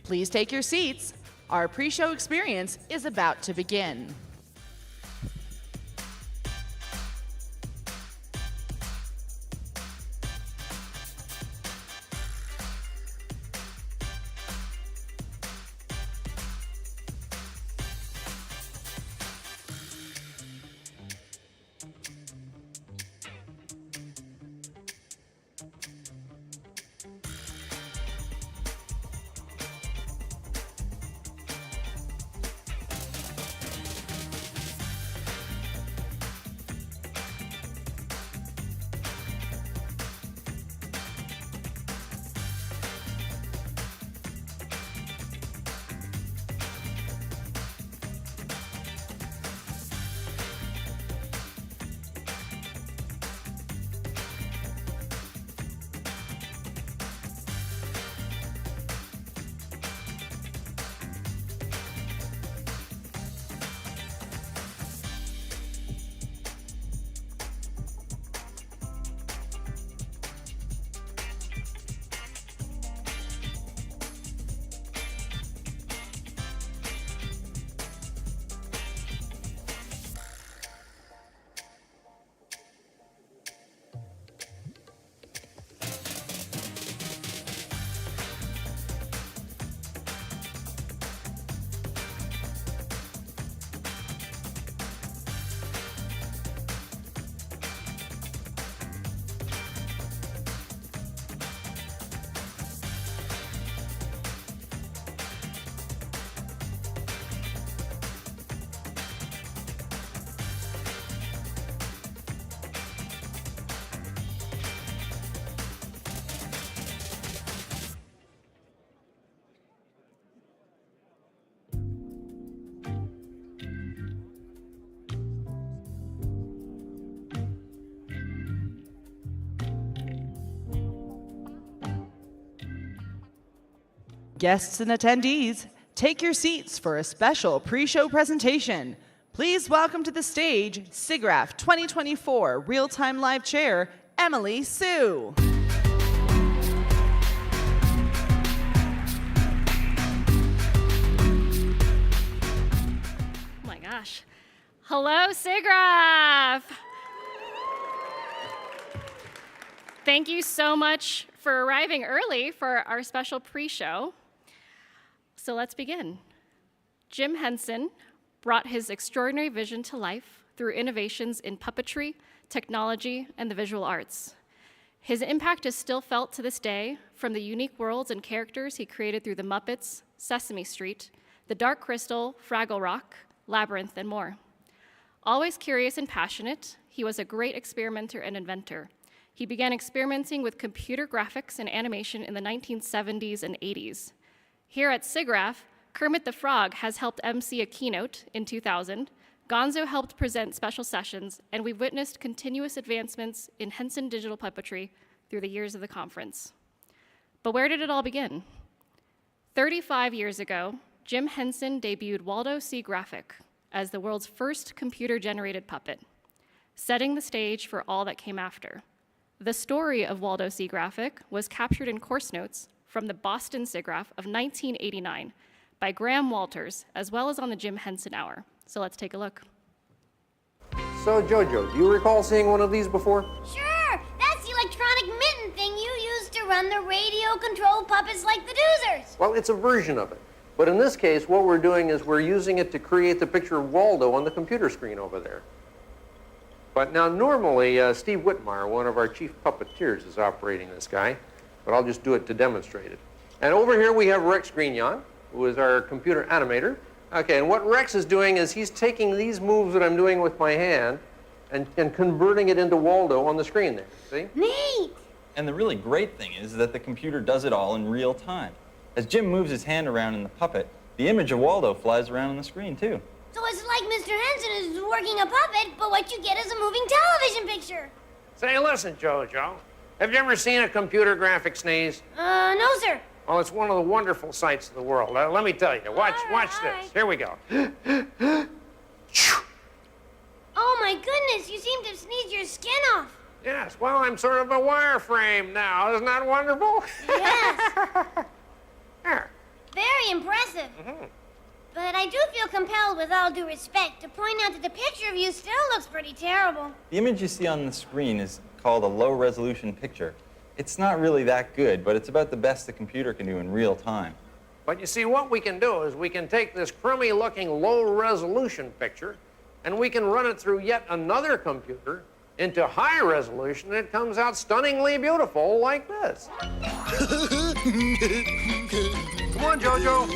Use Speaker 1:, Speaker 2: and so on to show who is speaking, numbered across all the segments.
Speaker 1: Please take your seats. Our pre-show experience is about to begin. Guests and attendees, take your seats for a special pre-show presentation. Please welcome to the stage SIGGRAPH 2024 Real-Time Live Chair, Emily Sue.
Speaker 2: Oh my gosh. Hello, SIGGRAPH. Thank you so much for arriving early for our special pre-show. So let's begin. Jim Henson brought his extraordinary vision to life through innovations in puppetry, technology, and the visual arts. His impact is still felt to this day from the unique worlds and characters he created through the Muppets, Sesame Street, The Dark Crystal, Fraggle Rock, Labyrinth, and more. Always curious and passionate, he was a great experimenter and inventor. He began experimenting with computer graphics and animation in the 1970s and 80s. Here at SIGGRAPH, Kermit the Frog has helped MC a keynote in 2000, Gonzo helped present special sessions, and we've witnessed continuous advancements in Henson digital puppetry through the years of the conference. But where did it all begin? 35 years ago, Jim Henson debuted Waldo SayGraphic as the world's first computer-generated puppet, setting the stage for all that came after. The story of Waldo SayGraphic was captured in course notes from the Boston SIGGRAPH of 1989 by Graham Walters, as well as on the Jim Henson Hour. So let's take a look.
Speaker 3: So, Jojo, do you recall seeing one of these before?
Speaker 4: Sure! That's the electronic mitten thing you use to run the radio-controlled puppets like the Doozers.
Speaker 3: Well, it's a version of it. But in this case, what we're doing is we're using it to create the picture of Waldo on the computer screen over there. But now, normally, Steve Whitmire, one of our chief puppeteers, is operating this guy. But I'll just do it to demonstrate it. And over here we have Rex Grignon, who is our computer animator. Okay, and what Rex is doing is he's taking these moves that I'm doing with my hand and converting it into Waldo on the screen there, see?
Speaker 4: Neat!
Speaker 5: And the really great thing is that the computer does it all in real time. As Jim moves his hand around in the puppet, The image of Waldo flies around on the screen, too.
Speaker 4: So it's like Mr. Henson is working a puppet, but what you get is a moving television picture.
Speaker 3: Say, listen, Jojo. Have you ever seen a computer graphic sneeze?
Speaker 4: No, sir.
Speaker 3: Well, it's one of the wonderful sights of the world. Let me tell you. Watch this.
Speaker 4: right.
Speaker 3: Here we go.
Speaker 4: Oh, my goodness, you seem to sneeze your skin off.
Speaker 3: Yes, well, I'm sort of a wireframe now. Isn't that wonderful?
Speaker 4: Yes.
Speaker 3: There.
Speaker 4: Very impressive. But I do feel compelled, with all due respect, to point out that the picture of you still looks pretty terrible.
Speaker 5: The image you see on the screen is called a low-resolution picture. It's not really that good, but it's about the best the computer can do in real time.
Speaker 3: But you see, what we can do is we can take this crummy-looking low-resolution picture and we can run it through yet another computer into high resolution, and it comes out stunningly beautiful like this. Come on, Jojo.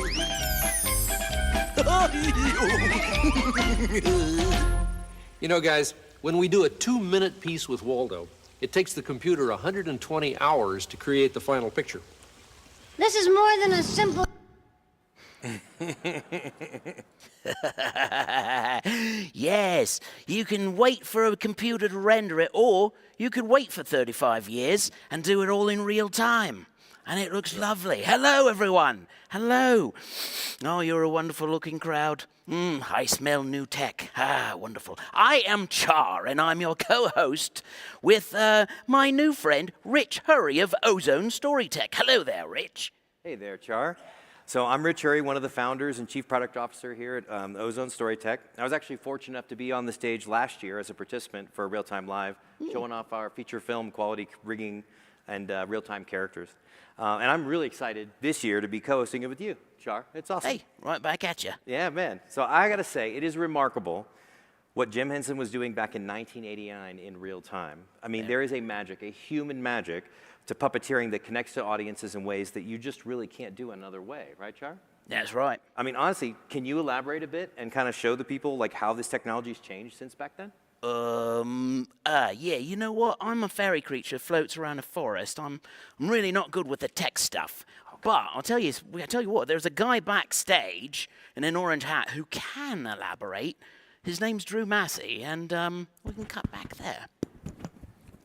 Speaker 3: You know, guys, when we do a 2-minute piece with Waldo, it takes the computer 120 hours to create the final picture.
Speaker 4: This is more than a simple...
Speaker 6: Yes, you can wait for a computer to render it, or you could wait for 35 years and do it all in real time. And it looks lovely. Hello, everyone. Hello. Oh, you're a wonderful looking crowd. I smell new tech. Ah, wonderful. I am Char, and I'm your co-host with my new friend, Rich Hurry of Ozone Storytech. Hello there, Rich.
Speaker 7: Hey there, Char. So I'm Rich Hurry, one of the founders and chief product officer here at Ozone Storytech. I was actually fortunate enough to be on the stage last year as a participant for Realtime Live, showing off our feature film quality rigging and real-time characters. And I'm really excited this year to be co-hosting it with you, Char. It's awesome.
Speaker 6: Hey, right back at you.
Speaker 7: Yeah, man. So I gotta say, it is remarkable what Jim Henson was doing back in 1989 in real time. I mean, there is a magic, a human magic, to puppeteering that connects to audiences in ways that you just really can't do another way, right, Char?
Speaker 6: That's right.
Speaker 7: I mean, honestly, can you elaborate a bit and kind of show the people like how this technology's changed since back then?
Speaker 6: Yeah, you know what? I'm a fairy creature, floats around a forest. I'm really not good with the tech stuff. Okay. But I tell you what, there's a guy backstage in an orange hat who can elaborate. His name's Drew Massey, and we can cut back there.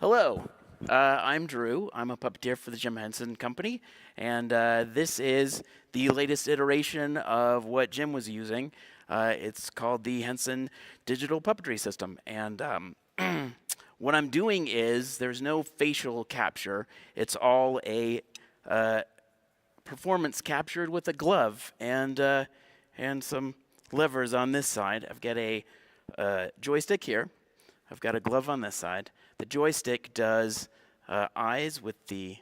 Speaker 6: Hello. I'm Drew. I'm a puppeteer for the Jim Henson Company, and this is the latest iteration of what Jim was using. It's called the Henson Digital Puppetry System, and what I'm doing is there's no facial capture. It's all a performance captured with a glove and some levers on this side. I've got a joystick here. I've got a glove on this side. The joystick does eyes with the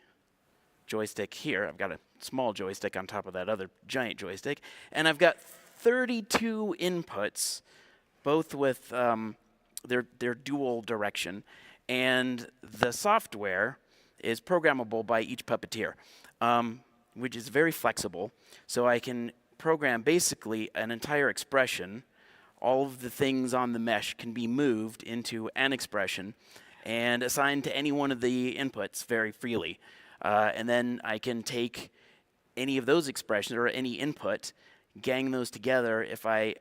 Speaker 6: joystick here. I've got a small joystick on top of that other giant joystick. And I've got 32 inputs, both with their dual direction. And the software is programmable by each puppeteer, which is very flexible. So I can program basically an entire expression. All of the things on the mesh can be moved into an expression and assigned to any one of the inputs very freely. And then I can take any of those expressions or any input, gang those together. If I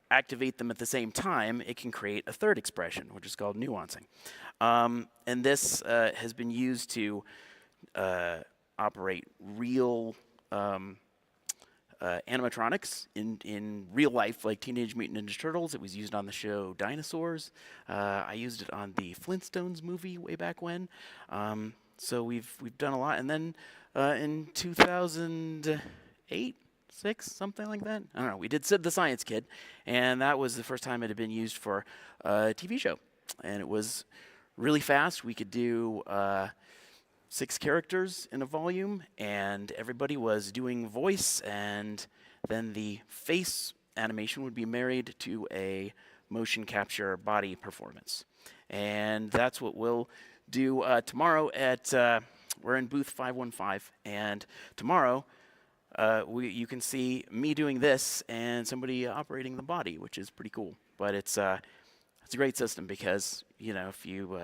Speaker 6: activate them at the same time, it can create a third expression, which is called nuancing. And this has been used to operate real animatronics in real life, like Teenage Mutant Ninja Turtles. It was used on the show Dinosaurs. I used it on the Flintstones movie way back when. So we've done a lot. And then in 2008, 6, something like that. I don't know. We did Sid the Science Kid, and that was the first time it had been used for a TV show. And it was really fast. We could do 6 characters in a volume, and everybody was doing voice, and then the face animation would be married to a motion capture body performance. And that's what we'll do tomorrow at, we're in booth 515, and tomorrow you can see me doing this and somebody operating the body, which is pretty cool. But it's a great system because, you know, if you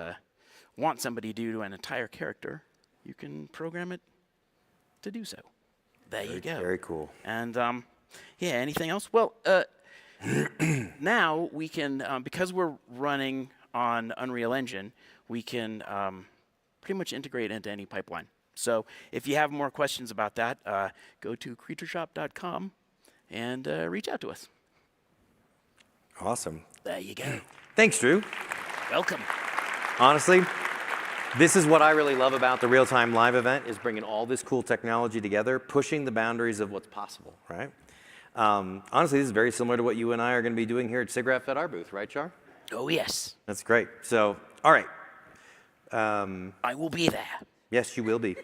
Speaker 6: want somebody to do an entire character, you can program it to do so. There you go.
Speaker 7: Very cool.
Speaker 6: And Yeah, anything else? Well, now we can, because we're running on Unreal Engine, we can pretty much integrate into any pipeline. So if you have more questions about that, go to creatureshop.com and reach out to us.
Speaker 7: Awesome.
Speaker 6: There you go.
Speaker 7: Thanks, Drew.
Speaker 6: Welcome.
Speaker 7: Honestly, this is what I really love about the Real-Time Live event, is bringing all this cool technology together, pushing the boundaries of what's possible, right? Honestly, this is very similar to what you and I are going to be doing here at SIGGRAPH at our booth, right, Char?
Speaker 6: Oh, yes.
Speaker 7: That's great. So, all right.
Speaker 6: I will be there.
Speaker 7: Yes, you will be.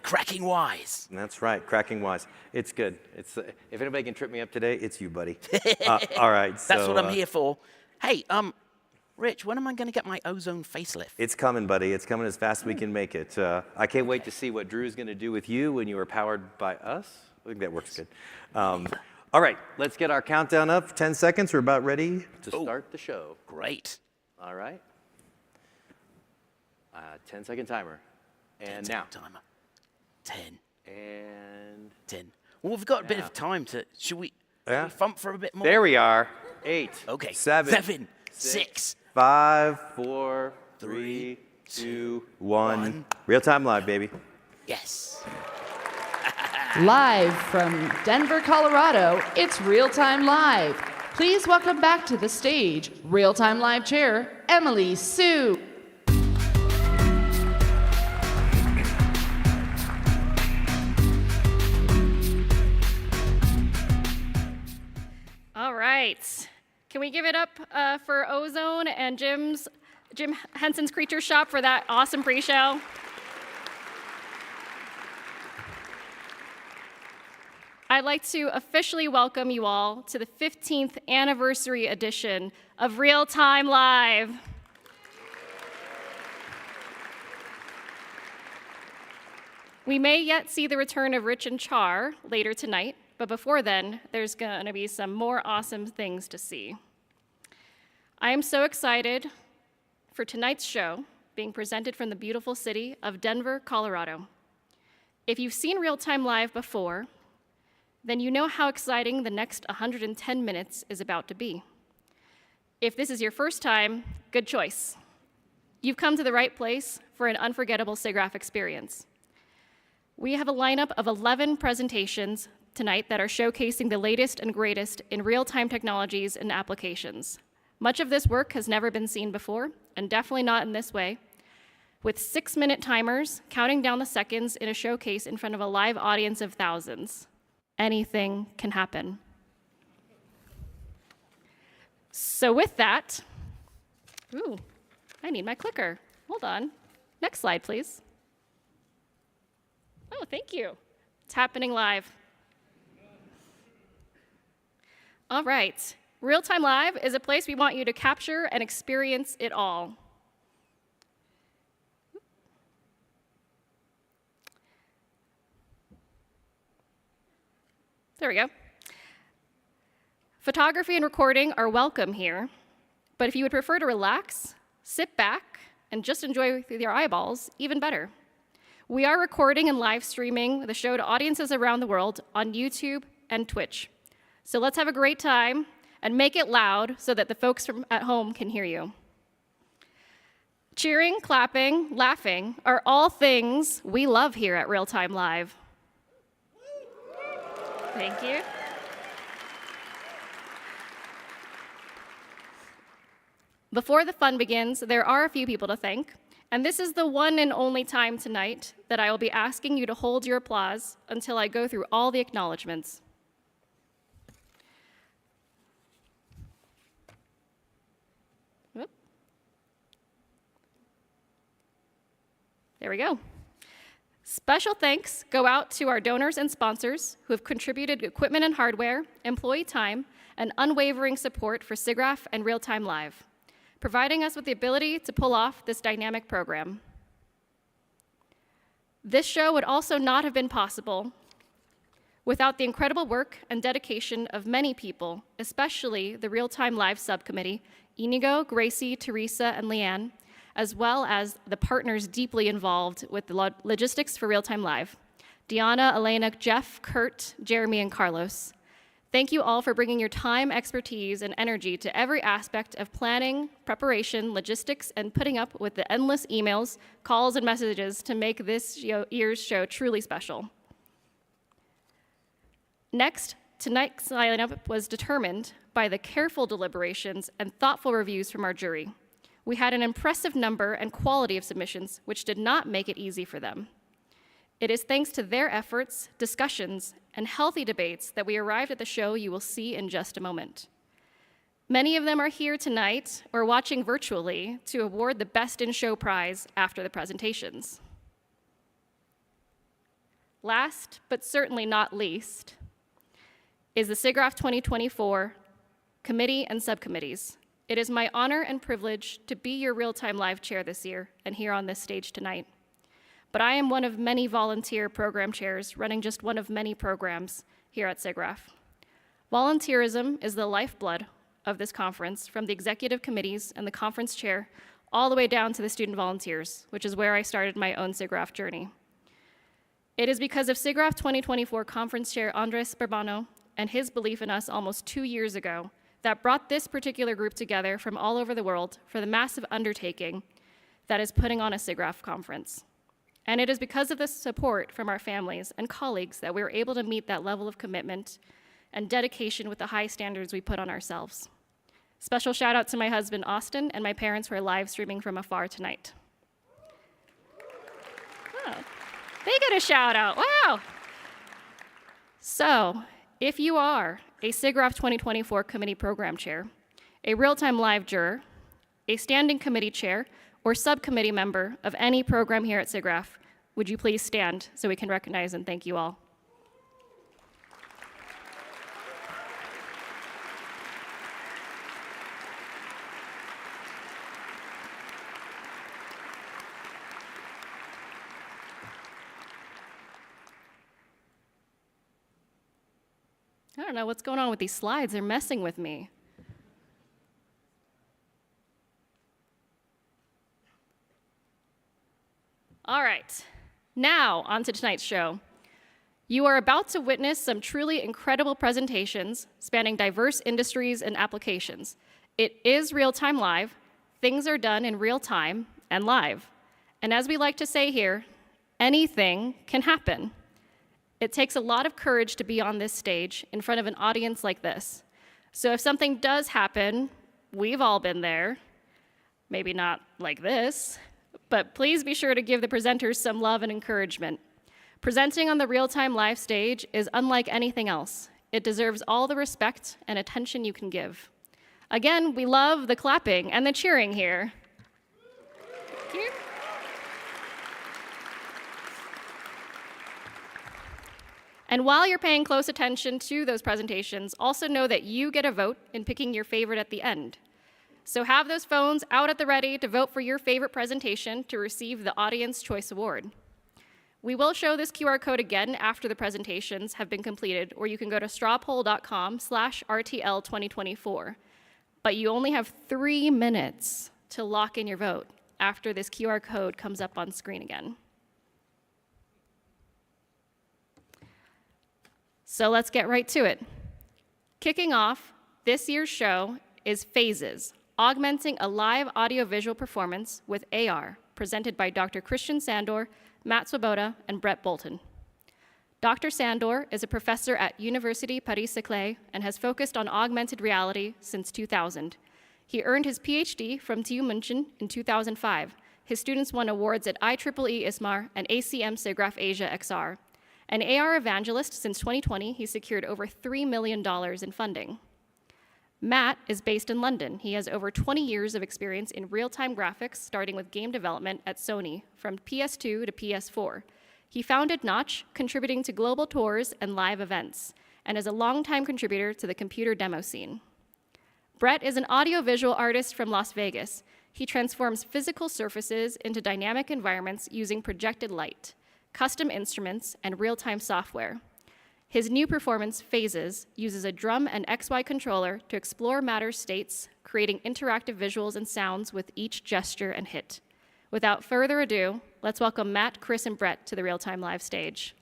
Speaker 6: Cracking wise.
Speaker 7: That's right, cracking wise. It's good. It's if anybody can trip me up today, it's you, buddy. All right. So,
Speaker 6: That's what I'm here for. Hey, Rich, when am I going to get my ozone facelift?
Speaker 7: It's coming, buddy. It's coming as fast as we can make it. I can't wait to see what Drew's going to do with you when you are powered by us. I think that works good. All right, let's get our countdown up. 10 seconds. We're about ready to start the show.
Speaker 6: Great.
Speaker 7: All right. 10-second timer. And now.
Speaker 6: Timer. 10.
Speaker 7: And
Speaker 6: 10. Well, we've got a bit of time to. Should we thump for a bit more?
Speaker 7: there we are. 8.
Speaker 6: Okay.
Speaker 7: 7.
Speaker 6: 6.
Speaker 7: 5, 4, 3, 2, 1. Real-Time Live, baby.
Speaker 6: Yes.
Speaker 1: Live from Denver, Colorado, it's Real-Time Live. Please welcome back to the stage, Real-Time Live Chair, Emily Sue.
Speaker 2: All right. Can we give it up for Ozone and Jim Henson's Creature Shop for that awesome pre-show? I'd like to officially welcome you all to the 15th anniversary edition of Real-Time Live. We may yet see the return of Rich and Char later tonight, but before then, there's going to be some more awesome things to see. I am so excited for tonight's show being presented from the beautiful city of Denver, Colorado. If you've seen Real-Time Live before, then you know how exciting the next 110 minutes is about to be. If this is your first time, good choice. You've come to the right place for an unforgettable SIGGRAPH experience. We have a lineup of 11 presentations tonight that are showcasing the latest and greatest in real-time technologies and applications. Much of this work has never been seen before, and definitely not in this way, with 6-minute timers counting down the seconds in a showcase in front of a live audience of thousands. Anything can happen. So with that, ooh, I need my clicker. Hold on. Next slide, please. Oh, thank you. It's happening live. All right. Real-Time Live is a place we want you to capture and experience it all. There we go. Photography and recording are welcome here, but if you would prefer to relax, sit back, and just enjoy with your eyeballs, even better. We are recording and live streaming the show to audiences around the world on YouTube and Twitch. So let's have a great time and make it loud so that the folks at home can hear you. Cheering, clapping, laughing are all things we love here at Real-Time Live. Thank you. Before the fun begins, there are a few people to thank, and this is the one and only time tonight that I will be asking you to hold your applause until I go through all the acknowledgments. Whoop. There we go. Special thanks go out to our donors and sponsors who have contributed equipment and hardware, employee time, and unwavering support for SIGGRAPH and Real-Time Live, providing us with the ability to pull off this dynamic program. This show would also not have been possible without the incredible work and dedication of many people, especially the Real-Time Live subcommittee, Inigo, Gracie, Teresa, and Leanne, as well as the partners deeply involved with the logistics for Real-Time Live, Deanna, Elena, Jeff, Kurt, Jeremy, and Carlos. Thank you all for bringing your time, expertise, and energy to every aspect of planning, preparation, logistics, and putting up with the endless emails, calls, and messages to make this year's show truly special. Next, tonight's lineup was determined by the careful deliberations and thoughtful reviews from our jury. We had an impressive number and quality of submissions, which did not make it easy for them. It is thanks to their efforts, discussions, and healthy debates that we arrived at the show you will see in just a moment. Many of them are here tonight or watching virtually to award the Best in Show prize after the presentations. Last, but certainly not least, is the SIGGRAPH 2024 Committee and Subcommittees. It is my honor and privilege to be your real-time live chair this year and here on this stage tonight. But I am one of many volunteer program chairs running just one of many programs here at SIGGRAPH. Volunteerism is the lifeblood of this conference, from the executive committees and the conference chair all the way down to the student volunteers, which is where I started my own SIGGRAPH journey. It is because of SIGGRAPH 2024 conference chair Andres Barbano and his belief in us almost 2 years ago that brought this particular group together from all over the world for the massive undertaking that is putting on a SIGGRAPH conference. And it is because of the support from our families and colleagues that we were able to meet that level of commitment and dedication with the high standards we put on ourselves. Special shout out to my husband, Austin, and my parents who are live streaming from afar tonight. Oh, they get a shout out, wow. So, if you are a SIGGRAPH 2024 committee program chair, a real-time live juror, a standing committee chair, or subcommittee member of any program here at SIGGRAPH, would you please stand so we can recognize and thank you all? I don't know what's going on with these slides. They're messing with me. All right, now on to tonight's show. You are about to witness some truly incredible presentations spanning diverse industries and applications. It is real-time live. Things are done in real time and live. And as we like to say here, anything can happen. It takes a lot of courage to be on this stage in front of an audience like this. So if something does happen, we've all been there. Maybe not like this, but please be sure to give the presenters some love and encouragement. Presenting on the real-time live stage is unlike anything else. It deserves all the respect and attention you can give. Again, we love the clapping and the cheering here. Thank you. And while you're paying close attention to those presentations, also know that you get a vote in picking your favorite at the end. So have those phones out at the ready to vote for your favorite presentation to receive the Audience Choice Award. We will show this QR code again after the presentations have been completed, or you can go to strawpoll.com/RTL2024. But you only have 3 minutes to lock in your vote after this QR code comes up on screen again. So let's get right to it. Kicking off this year's show is Phases, augmenting a live audiovisual performance with AR, presented by Dr. Christian Sandor, Matt Swoboda, and Brett Bolton. Dr. Sandor is a professor at Université Paris-Saclay and has focused on augmented reality since 2000. He earned his PhD from TU München in 2005. His students won awards at IEEE ISMAR and ACM SIGGRAPH Asia XR. An AR evangelist since 2020, he secured over $3 million in funding. Matt is based in London. He has over 20 years of experience in real-time graphics, starting with game development at Sony from PS2 to PS4. He founded Notch, contributing to global tours and live events, and is a longtime contributor to the computer demo scene. Brett is an audiovisual artist from Las Vegas. He transforms physical surfaces into dynamic environments using projected light, custom instruments, and real-time software. His new performance, Phases, uses a drum and XY controller to explore matter states, creating interactive visuals and sounds with each gesture and hit. Without further ado, let's welcome Matt, Chris, and Brett to the Real-Time Live stage.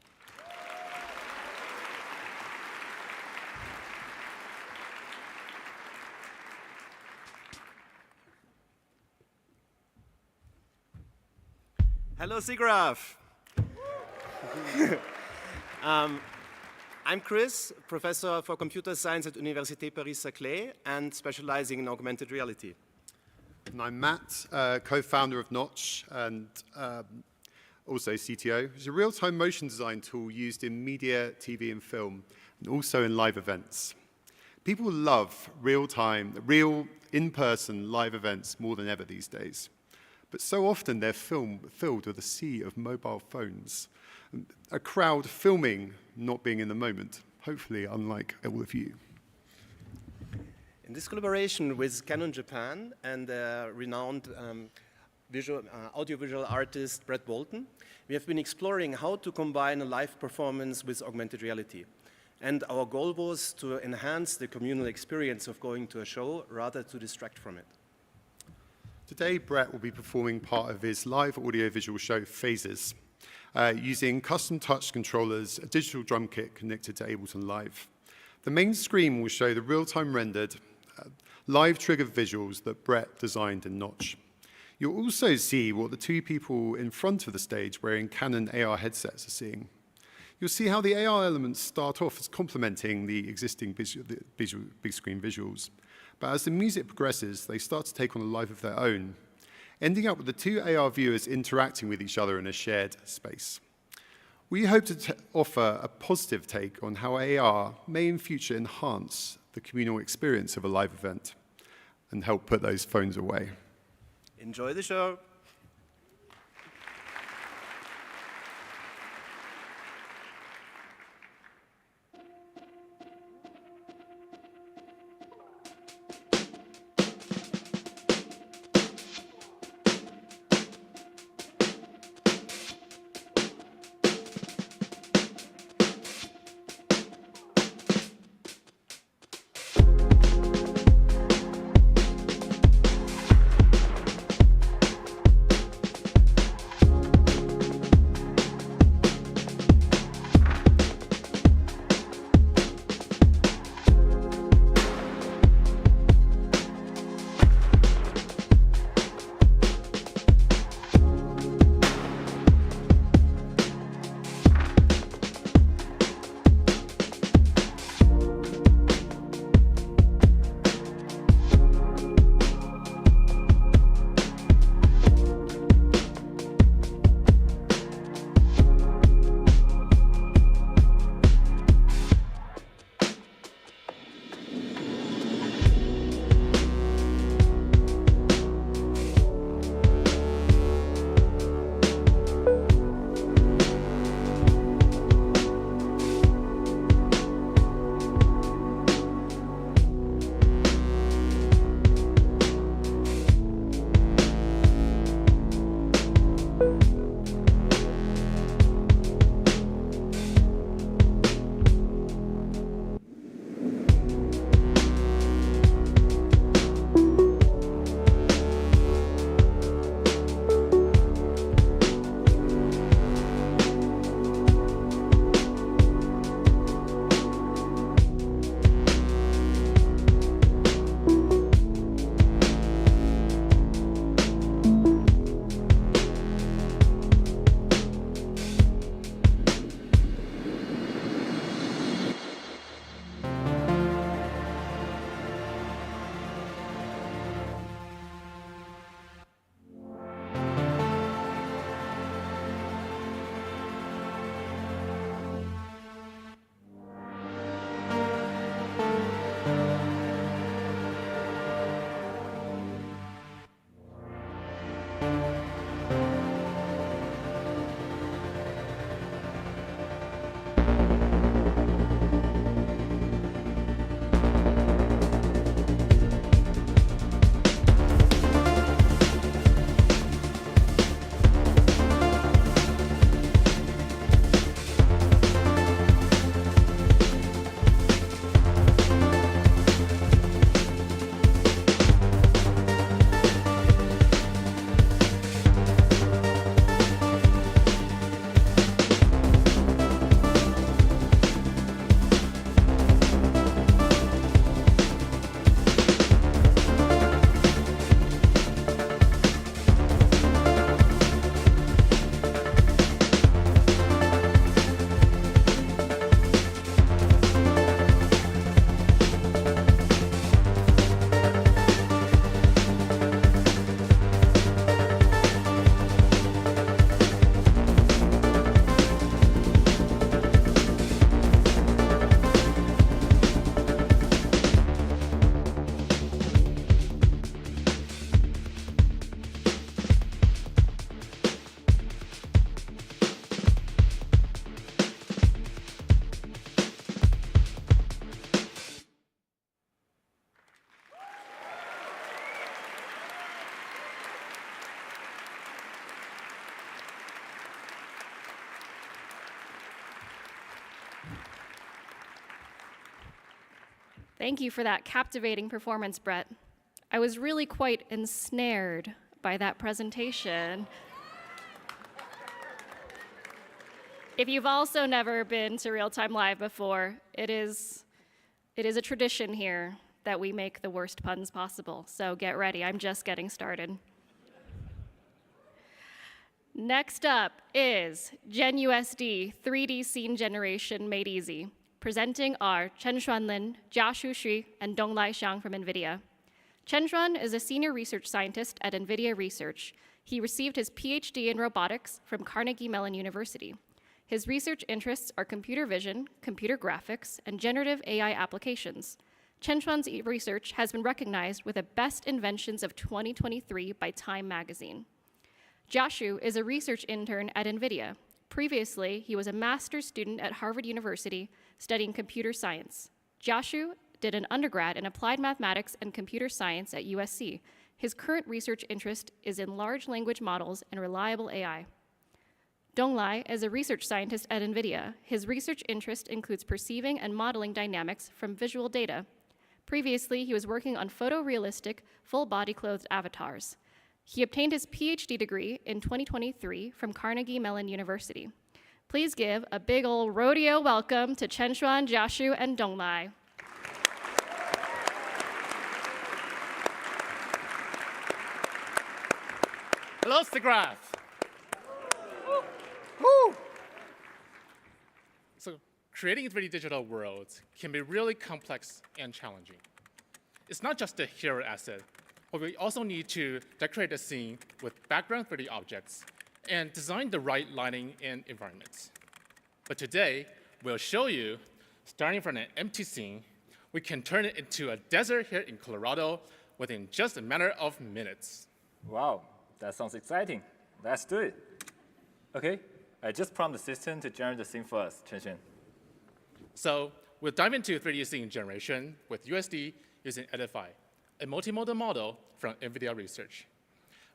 Speaker 8: Hello, SIGGRAPH. I'm Chris, professor for computer science at Université Paris-Saclay and specializing in augmented reality.
Speaker 9: And I'm Matt, co-founder of Notch and also CTO. It's a real-time motion design tool used in media, TV, and film, and also in live events. People love real-time, real, in-person live events more than ever these days. But so often they're filled with a sea of mobile phones. A crowd filming, not being in the moment, hopefully unlike all of you.
Speaker 8: In this collaboration with Canon Japan and renowned audiovisual artist Brett Bolton, we have been exploring how to combine a live performance with augmented reality. And our goal was to enhance the communal experience of going to a show rather to distract from it.
Speaker 9: Today, Brett will be performing part of his live audiovisual show, Phases, using custom touch controllers, a digital drum kit connected to Ableton Live. The main screen will show the real-time rendered, live triggered visuals that Brett designed in Notch. You'll also see what the two people in front of the stage wearing Canon AR headsets are seeing. You'll see how the AR elements start off as complementing the existing big screen visuals. But as the music progresses, they start to take on a life of their own, ending up with the two AR viewers interacting with each other in a shared space. We hope to offer a positive take on how AR may in future enhance the communal experience of a live event and help put those phones away.
Speaker 8: Enjoy the show.
Speaker 2: Thank you for that captivating performance, Brett. I was really quite ensnared by that presentation. If you've also never been to Real-Time Live before, it is a tradition here that we make the worst puns possible. So get ready, I'm just getting started. Next up is GenUSD 3D Scene Generation Made Easy. Presenting are Chen Xuanlin, Jiashu Xu, and Donglai Xiang from NVIDIA. Chen Xuan is a senior research scientist at NVIDIA Research. He received his PhD in robotics from Carnegie Mellon University. His research interests are computer vision, computer graphics, and generative AI applications. Chen Xuan's research has been recognized with a Best Inventions of 2023 by Time magazine. Jiashu is a research intern at NVIDIA. Previously, he was a master's student at Harvard University studying computer science. Jiashu did an undergrad in applied mathematics and computer science at USC. His current research interest is in large language models and reliable AI. Donglai is a research scientist at NVIDIA. His research interest includes perceiving and modeling dynamics from visual data. Previously, he was working on photorealistic, full-body clothed avatars. He obtained his PhD degree in 2023 from Carnegie Mellon University. Please give a big old rodeo welcome to Chen Xuan, Jiashu, and Donglai.
Speaker 10: Hello, SIGGRAPH. Woo. So creating 3D digital worlds can be really complex and challenging. It's not just a hero asset, but we also need to decorate the scene with background 3D objects and design the right lighting and environments. But today, we'll show you, starting from an empty scene, we can turn it into a desert here in Colorado within just a matter of minutes.
Speaker 11: Wow, that sounds exciting. Let's do it. Okay, I just prompted the system to generate the scene for us, Chen Xuan.
Speaker 10: So we'll dive into 3D scene generation with USD using Edify, a multimodal model from NVIDIA Research.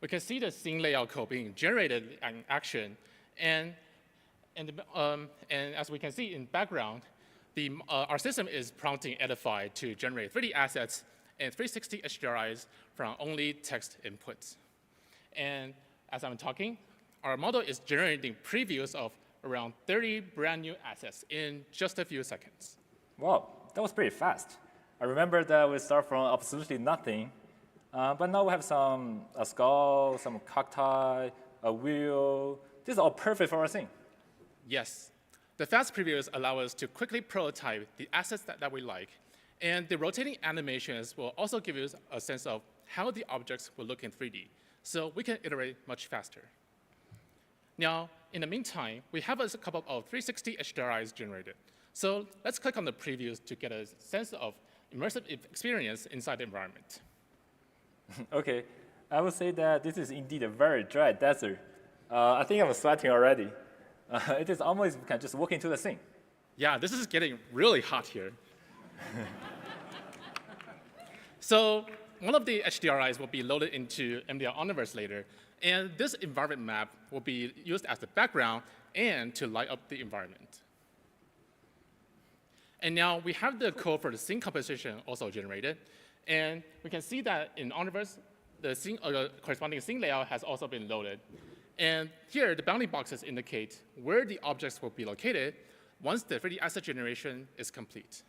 Speaker 10: We can see the scene layout code being generated in action, and as we can see in background, our system is prompting Edify to generate 3D assets and 360 HDRIs from only text inputs. And as I'm talking, our model is generating previews of around 30 brand new assets in just a few seconds.
Speaker 11: Wow, that was pretty fast. I remember that we start from absolutely nothing, but now we have a skull, some cacti, a wheel. This is all perfect for our scene.
Speaker 10: Yes. The fast previews allow us to quickly prototype the assets that we like, and the rotating animations will also give us a sense of how the objects will look in 3D, so we can iterate much faster. Now, in the meantime, we have a couple of 360 HDRIs generated. So let's click on the previews to get a sense of immersive experience inside the environment.
Speaker 11: Okay, I would say that this is indeed a very dry desert. I think I'm sweating already. It is almost you can just walk into the scene.
Speaker 10: Yeah, this is getting really hot here. So one of the HDRIs will be loaded into NVIDIA Omniverse later, and this environment map will be used as the background and to light up the environment. And now we have the code for the scene composition also generated, and we can see that in Omniverse, the corresponding scene layout has also been loaded. And here, the bounding boxes indicate where the objects will be located once the 3D asset generation is complete.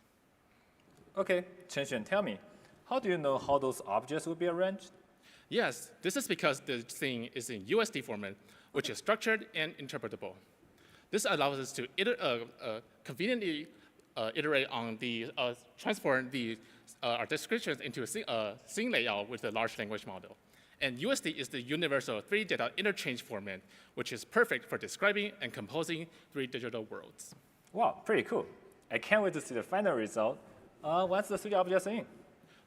Speaker 11: Okay, Chen Xuan, tell me, how do you know how those objects will be arranged?
Speaker 10: Yes, this is because the scene is in USD format, which is structured and interpretable. This allows us to conveniently iterate on transform our descriptions into a scene layout with a large language model. And USD is the universal 3D data interchange format, which is perfect for describing and composing 3D digital worlds.
Speaker 11: Wow, pretty cool. I can't wait to see the final result. Once the 3D objects are in.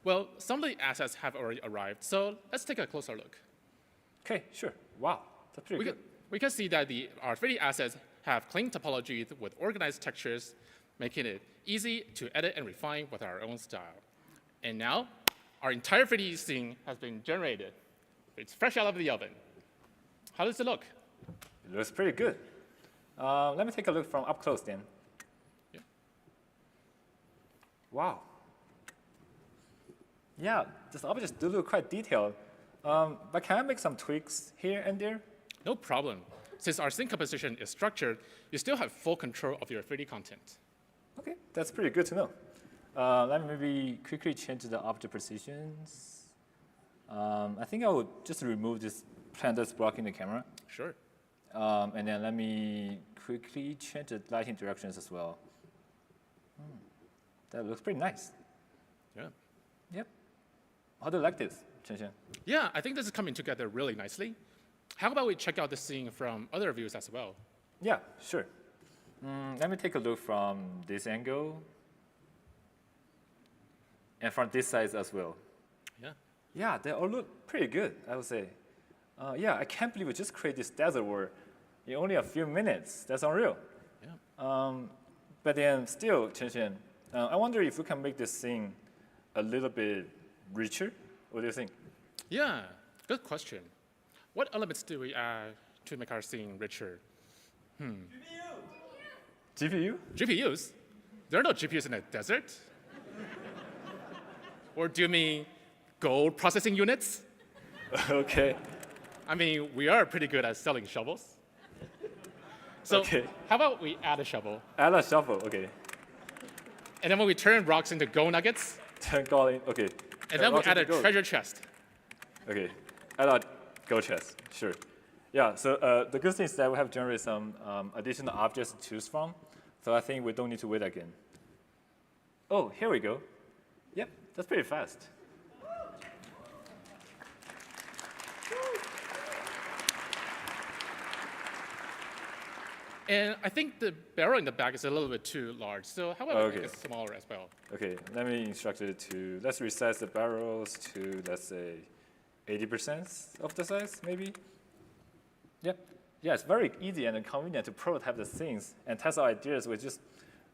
Speaker 10: Well, some of the assets have already arrived, so let's take a closer look.
Speaker 11: Okay, sure. Wow, that's pretty good.
Speaker 10: We can see that our 3D assets have clean topologies with organized textures, making it easy to edit and refine with our own style. And now, our entire 3D scene has been generated. It's fresh out of the oven. How does it look?
Speaker 11: It looks pretty good. Let me take a look from up close then.
Speaker 10: Yeah.
Speaker 11: Wow. Yeah, these objects do look quite detailed. But can I make some tweaks here and there?
Speaker 10: No problem. Since our scene composition is structured, you still have full control of your 3D content.
Speaker 11: OK, that's pretty good to know. Let me maybe quickly change the object positions. I think I would just remove this plant that's blocking the camera.
Speaker 10: Sure.
Speaker 11: And then let me quickly change the lighting directions as well. That looks pretty nice.
Speaker 10: Yeah.
Speaker 11: Yep. How do you like this, Chen?
Speaker 10: Yeah, I think this is coming together really nicely. How about we check out the scene from other views as well?
Speaker 11: Yeah, sure. Let me take a look from this angle. And from this side as well.
Speaker 10: Yeah.
Speaker 11: Yeah, they all look pretty good, I would say. Yeah, I can't believe we just created this desert world in only a few minutes. That's unreal.
Speaker 10: Yeah.
Speaker 11: But then still, Chen, I wonder if we can make this scene a little bit richer. What do you think?
Speaker 10: Yeah, good question. What elements do we add to make our scene richer?
Speaker 11: GPU?
Speaker 10: GPUs? There are no GPUs in a desert. Or do you mean gold processing units?
Speaker 11: OK.
Speaker 10: I mean, we are pretty good at selling shovels. So
Speaker 11: Okay.
Speaker 10: how about we add a shovel?
Speaker 11: Add a shovel, OK.
Speaker 10: And then when we turn rocks into gold nuggets,
Speaker 11: Turn gold in, OK.
Speaker 10: and then we
Speaker 11: rocks
Speaker 10: add a
Speaker 11: into gold.
Speaker 10: treasure chest.
Speaker 11: OK, add a gold chest, sure. Yeah, so the good thing is that we have generated some additional objects to choose from. So I think we don't need to wait again. Oh, here we go. Yep, that's pretty fast.
Speaker 10: And I think the barrel in the back is a little bit too large. So how about we make
Speaker 11: Okay.
Speaker 10: it smaller as well?
Speaker 11: OK, let me instruct it to, let's resize the barrels to, let's say, 80% of the size, maybe? Yep. Yeah, it's very easy and convenient to prototype the things and test our ideas with just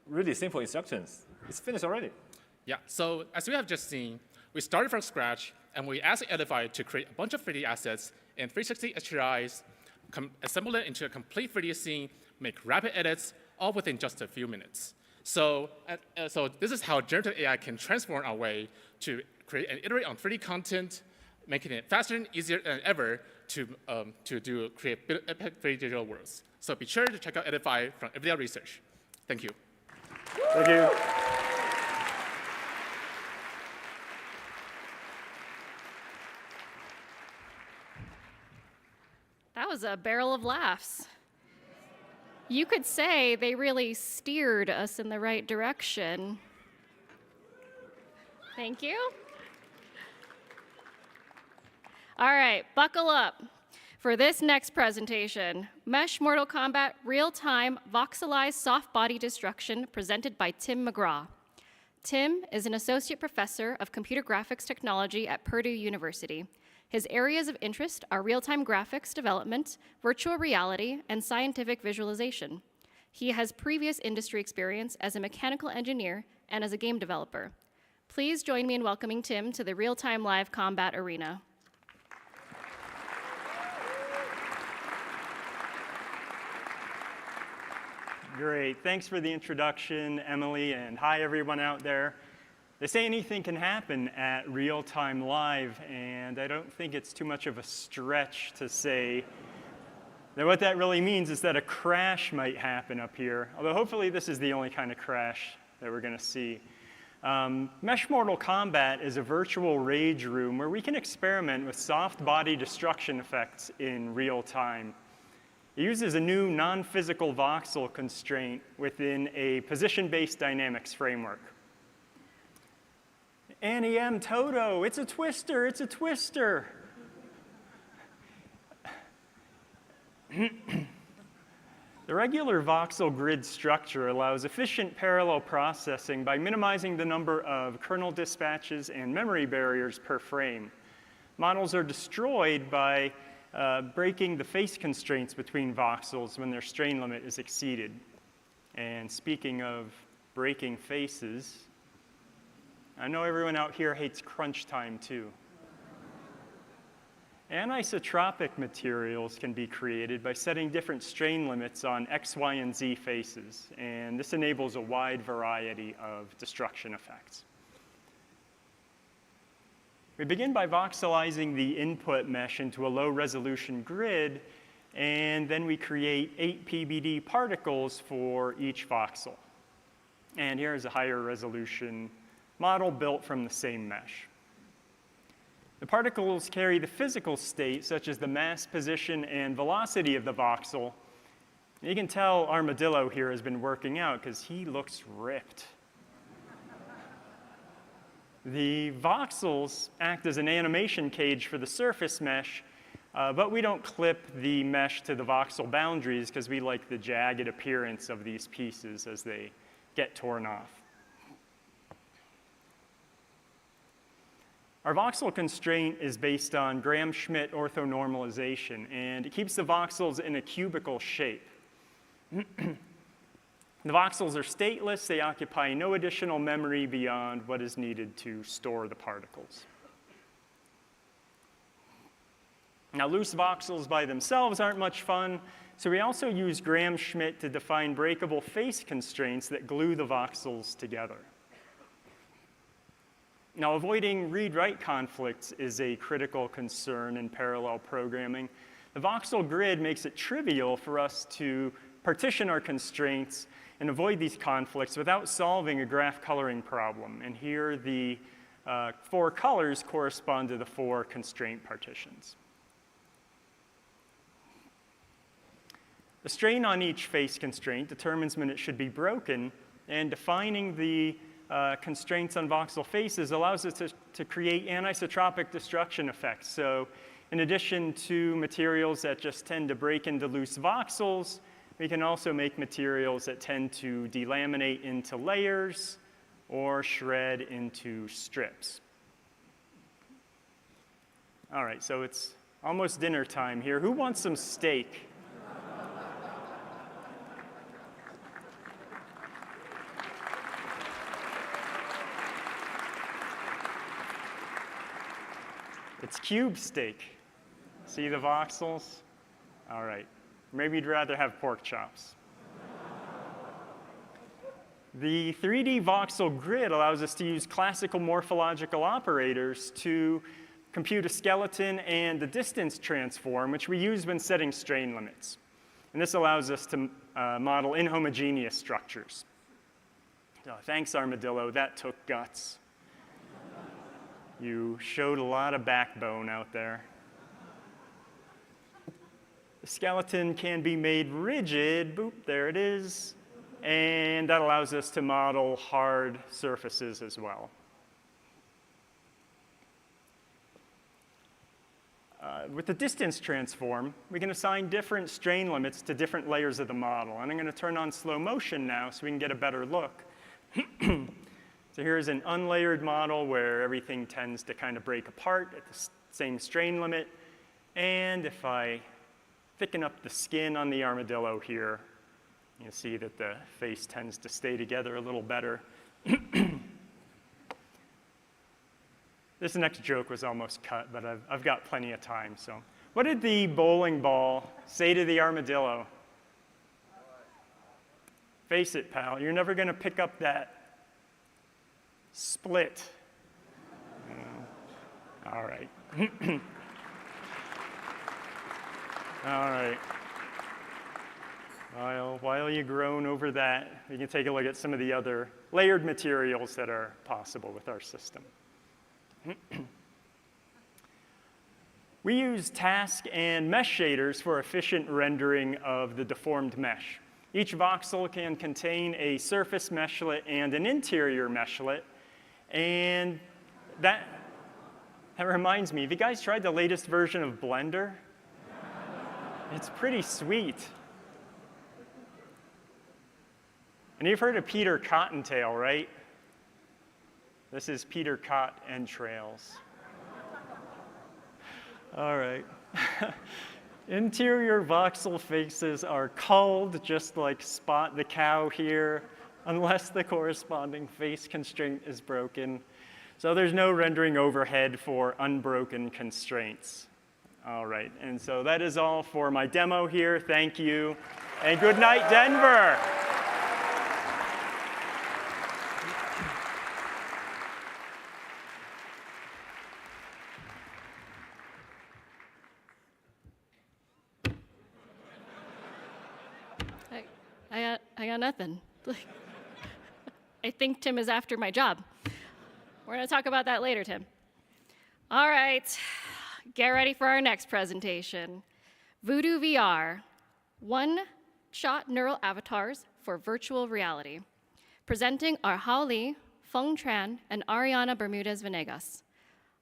Speaker 11: really simple instructions. It's finished already.
Speaker 10: Yeah, so as we have just seen, we started from scratch, and we asked Edify to create a bunch of 3D assets in 360 HDRIs, assemble it into a complete 3D scene, make rapid edits, all within just a few minutes. So this is how generative AI can transform our way to create and iterate on 3D content, making it faster and easier than ever to create epic 3D digital worlds. So be sure to check out Edify from Everyday Research. Thank you.
Speaker 11: Thank you.
Speaker 2: That was a barrel of laughs. You could say they really steered us in the right direction. Thank you. All right, buckle up. For this next presentation, Mesh Mortal Kombat Real-Time Voxelized Soft Body Destruction presented by Tim McGraw. Tim is an associate professor of computer graphics technology at Purdue University. His areas of interest are real-time graphics development, virtual reality, and scientific visualization. He has previous industry experience as a mechanical engineer and as a game developer. Please join me in welcoming Tim to the Real-Time Live Combat Arena.
Speaker 12: Great. Thanks for the introduction, Emily, and hi, everyone out there. They say anything can happen at Real-Time Live, and I don't think it's too much of a stretch to say that what that really means is that a crash might happen up here, although hopefully this is the only kind of crash that we're going to see. Mesh Mortal Kombat is a virtual rage room where we can experiment with soft body destruction effects in real time. It uses a new non-physical voxel constraint within a position-based dynamics framework. Annie M. Toto, it's a twister, it's a twister. The regular voxel grid structure allows efficient parallel processing by minimizing the number of kernel dispatches and memory barriers per frame. Models are destroyed by breaking the face constraints between voxels when their strain limit is exceeded. And speaking of breaking faces, I know everyone out here hates crunch time too. Anisotropic materials can be created by setting different strain limits on X, Y, and Z faces, and this enables a wide variety of destruction effects. We begin by voxelizing the input mesh into a low-resolution grid, and then we create 8 PBD particles for each voxel. And here's a higher resolution model built from the same mesh. The particles carry the physical state, such as the mass, position, and velocity of the voxel. You can tell Armadillo here has been working out because he looks ripped. The voxels act as an animation cage for the surface mesh, but we don't clip the mesh to the voxel boundaries because we like the jagged appearance of these pieces as they get torn off. Our voxel constraint is based on Gram-Schmidt orthonormalization, and it keeps the voxels in a cubical shape. The voxels are stateless. They occupy no additional memory beyond what is needed to store the particles. Now, loose voxels by themselves aren't much fun, so we also use Gram-Schmidt to define breakable face constraints that glue the voxels together. Now, avoiding read-write conflicts is a critical concern in parallel programming. The voxel grid makes it trivial for us to partition our constraints and avoid these conflicts without solving a graph coloring problem. And here, the 4 colors correspond to the 4 constraint partitions. The strain on each face constraint determines when it should be broken, and defining the constraints on voxel faces allows us to create anisotropic destruction effects. So in addition to materials that just tend to break into loose voxels, we can also make materials that tend to delaminate into layers or shred into strips. All right, so it's almost dinner time here. Who wants some steak? It's cube steak. See the voxels? All right. Maybe you'd rather have pork chops. The 3D voxel grid allows us to use classical morphological operators to compute a skeleton and a distance transform, which we use when setting strain limits. And this allows us to model inhomogeneous structures. So thanks, Armadillo. That took guts. You showed a lot of backbone out there. The skeleton can be made rigid. Boop, there it is. And that allows us to model hard surfaces as well. With the distance transform, we can assign different strain limits to different layers of the model. And I'm going to turn on slow motion now so we can get a better look. So here's an unlayered model where everything tends to kind of break apart at the same strain limit. And if I thicken up the skin on the armadillo here, you see that the face tends to stay together a little better. This next joke was almost cut, but I've got plenty of time. So what did the bowling ball say to the armadillo? Face it, pal, you're never going to pick up that split. All right. All right. While you groan over that, you can take a look at some of the other layered materials that are possible with our system. We use task and mesh shaders for efficient rendering of the deformed mesh. Each voxel can contain a surface meshlet and an interior meshlet. And that reminds me, have you guys tried the latest version of Blender? It's pretty sweet. And you've heard of Peter Cottontail, right? This is Peter Cott entrails. All right. Interior voxel faces are culled, just like Spot the cow here, unless the corresponding face constraint is broken. So there's no rendering overhead for unbroken constraints. All right, and so that is all for my demo here. Thank you, and good night, Denver.
Speaker 2: I got nothing. I think Tim is after my job. We're going to talk about that later, Tim. All right, get ready for our next presentation. Voodoo VR, one-shot neural avatars for virtual reality. Presenting are Hao Li, Feng Tran, and Ariana Bermudez-Venegas.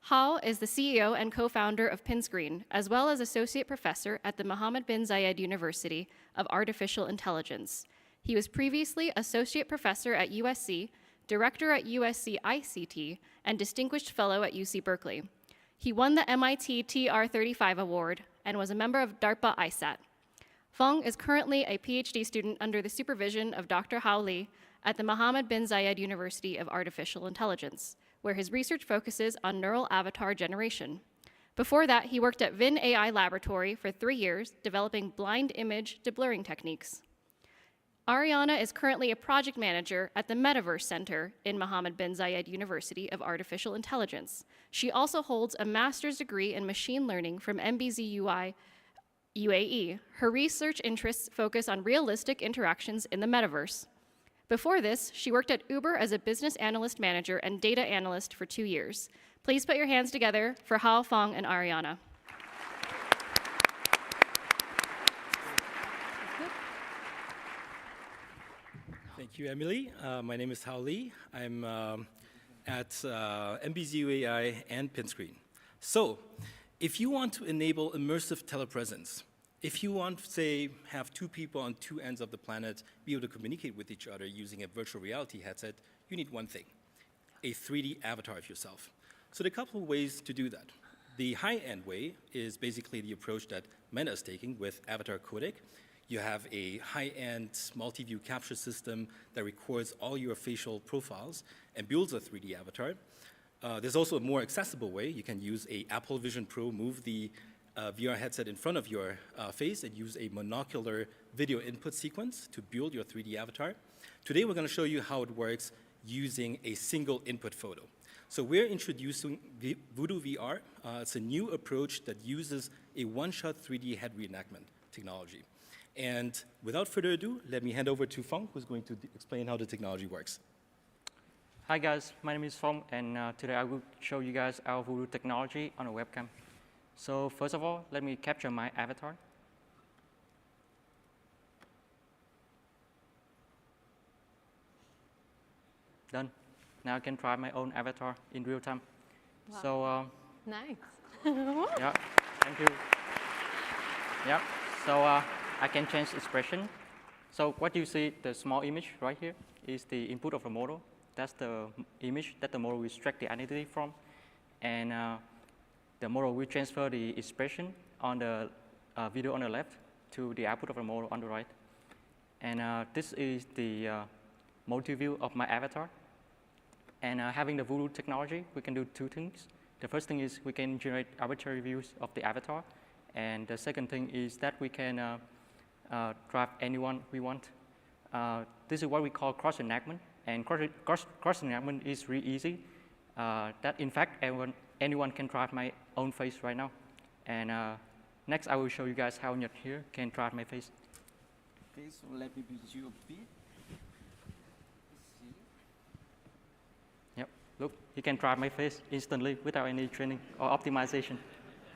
Speaker 2: Hao is the CEO and co-founder of Pinscreen, as well as associate professor at the Mohammed bin Zayed University of Artificial Intelligence. He was previously associate professor at USC, director at USC ICT, and distinguished fellow at UC Berkeley. He won the MIT TR35 award and was a member of DARPA ISAT. Feng is currently a PhD student under the supervision of Dr. Hao Li at the Mohammed bin Zayed University of Artificial Intelligence, where his research focuses on neural avatar generation. Before that, he worked at Vin AI Laboratory for 3 years, developing blind image deblurring techniques. Ariana is currently a project manager at the Metaverse Center in Mohammed bin Zayed University of Artificial Intelligence. She also holds a master's degree in machine learning from MBZUI UAE. Her research interests focus on realistic interactions in the metaverse. Before this, she worked at Uber as a business analyst manager and data analyst for 2 years. Please put your hands together for Hao, Feng, and Ariana.
Speaker 13: Thank you, Emily. My name is Hao Li. I'm at MBZUAI and Pinscreen. So, if you want to enable immersive telepresence, if you want, say, have 2 people on 2 ends of the planet be able to communicate with each other using a virtual reality headset, you need one thing, a 3D avatar of yourself. So there are a couple of ways to do that. The high-end way is basically the approach that Meta is taking with Avatar Codec. You have a high-end multi-view capture system that records all your facial profiles and builds a 3D avatar. There's also a more accessible way. You can use a Apple Vision Pro, move the VR headset in front of your face and use a monocular video input sequence to build your 3D avatar. Today, we're going to show you how it works using a single input photo. So we're introducing Voodoo VR. It's a new approach that uses a one-shot 3D head reenactment technology. And without further ado, let me hand over to Feng, who's going to explain how the technology works.
Speaker 14: Hi guys, my name is Feng, and today I will show you guys our Voodoo technology on a webcam. So first of all, let me capture my avatar. Done. Now I can try my own avatar in real time.
Speaker 15: Wow.
Speaker 14: So
Speaker 15: nice.
Speaker 14: yeah, thank you. Yeah, so I can change expression. So what you see, the small image right here, is the input of the model. That's the image that the model will extract the identity from. And the model will transfer the expression on the video on the left to the output of the model on the right. And this is the multi-view of my avatar. And having the Voodoo technology, we can do 2 things. The first thing is we can generate arbitrary views of the avatar. And the second thing is that we can drive anyone we want. This is what we call cross-enactment. And cross-enactment is really easy. That in fact, anyone can drive my own face right now. And next, I will show you guys how Nhật here can drive my face.
Speaker 16: Okay, so let me build you a bit.
Speaker 14: Yep, look, he can drive my face instantly without any training or optimization.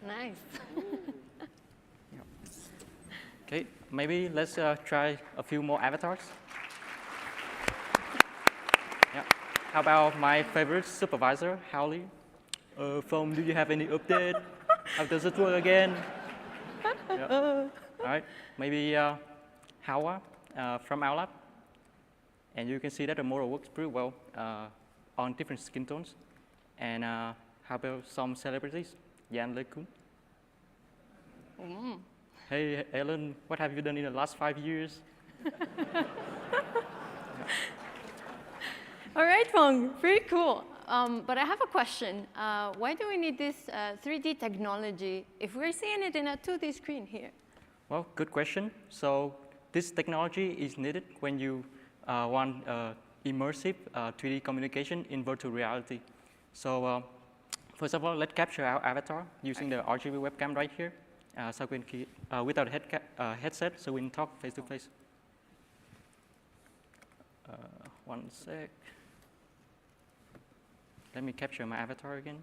Speaker 15: Nice.
Speaker 14: Yep. Okay, maybe let's try a few more avatars. Yeah. How about my favorite supervisor, Hao Li? Feng, do you have any update? How does it work again? Yep. All right, maybe Hawa from our lab. And you can see that the model works pretty well on different skin tones. And how about some celebrities? Jan LeCun. Hey, Ellen, what have you done in the last 5 years?
Speaker 15: All right, Feng, pretty cool. But I have a question. Why do we need this 3D technology if we're seeing it in a 2D screen here?
Speaker 14: Well, good question. So this technology is needed when you want immersive 3D communication in virtual reality. So first of all, let's capture our avatar using the RGB webcam right here. So we can without headset, so we can talk face to face. 1 sec. Let me capture my avatar again.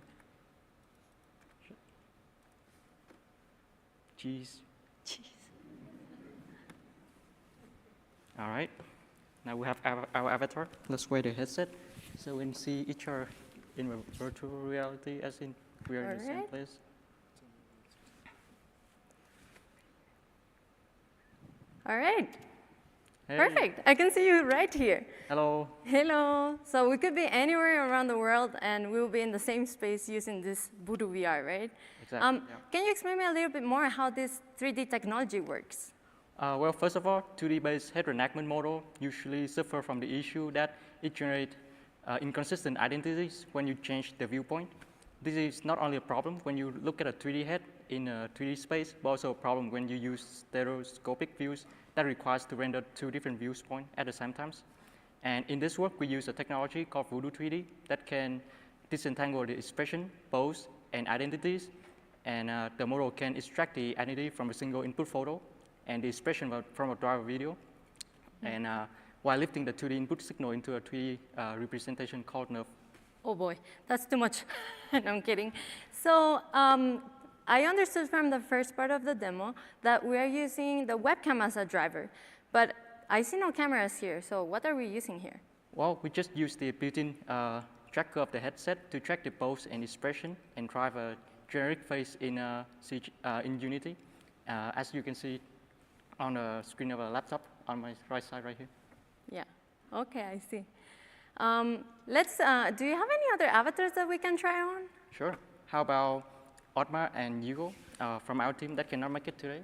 Speaker 14: Jeez. All right. Now we have our avatar. Let's wear the headset so we can see each other in virtual reality as in we are in the same place.
Speaker 15: All right.
Speaker 14: Hey.
Speaker 15: Perfect. I can see you right here.
Speaker 14: Hello.
Speaker 15: Hello. So we could be anywhere around the world, and we will be in the same space using this Voodoo VR, right?
Speaker 14: Exactly.
Speaker 15: Can you explain me a little bit more how this 3D technology works?
Speaker 14: Well, first of all, 2D-based head reenactment model usually suffer from the issue that it generates inconsistent identities when you change the viewpoint. This is not only a problem when you look at a 3D head in a 3D space, but also a problem when you use stereoscopic views that requires to render 2 different viewpoints at the same time. And in this work, we use a technology called Voodoo 3D that can disentangle the expression, pose, and identities. And the model can extract the identity from a single input photo and the expression from a driver video. And while lifting the 2D input signal into a 3D representation called nerve.
Speaker 15: Oh boy, that's too much. No, I'm kidding. So I understood from the first part of the demo that we are using the webcam as a driver, but I see no cameras here, so what are we using here?
Speaker 14: Well, we just use the built-in tracker of the headset to track the pose and expression and drive a generic face in Unity, as you can see on the screen of a laptop on my right side right here.
Speaker 15: Yeah, okay, I see. Do you have any other avatars that we can try on?
Speaker 14: Sure. How about Otmar and Hugo from our team that cannot make it today?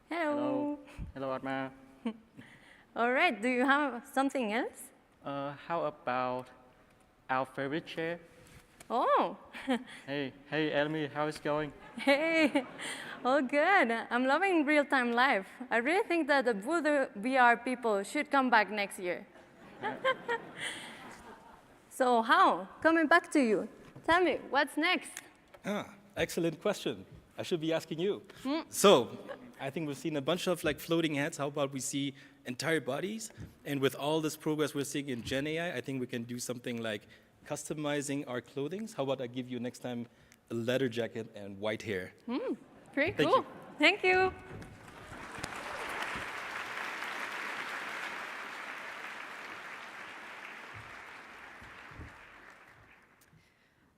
Speaker 15: Hello.
Speaker 14: Hello, Otmar.
Speaker 15: All right, do you have something else?
Speaker 14: How about our favorite chair?
Speaker 15: Oh.
Speaker 14: Hey, Elmi, how is it going?
Speaker 15: Hey, all good. I'm loving real-time live. I really think that the Voodoo VR people should come back next year. So how? Coming back to you. Tell me, what's next?
Speaker 13: Excellent question. I should be asking you. So I think we've seen a bunch of floating heads. How about we see entire bodies? And with all this progress we're seeing in Gen AI, I think we can do something like customizing our clothing. How about I give you next time a leather jacket and white hair?
Speaker 15: Pretty
Speaker 13: Thank
Speaker 15: cool.
Speaker 13: you.
Speaker 15: Thank you.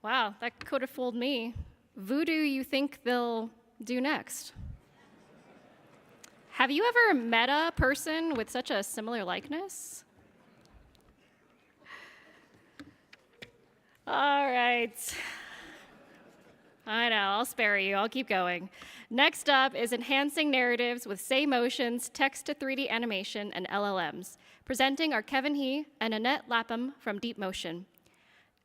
Speaker 2: Wow, that could have fooled me. Voodoo, you think they'll do next? Have you ever met a person with such a similar likeness? All right. I know, I'll spare you. I'll keep going. Next up is enhancing narratives with SayMotion's text-to-3D animation and LLMs. Presenting are Kevin He and Annette Lapham from DeepMotion.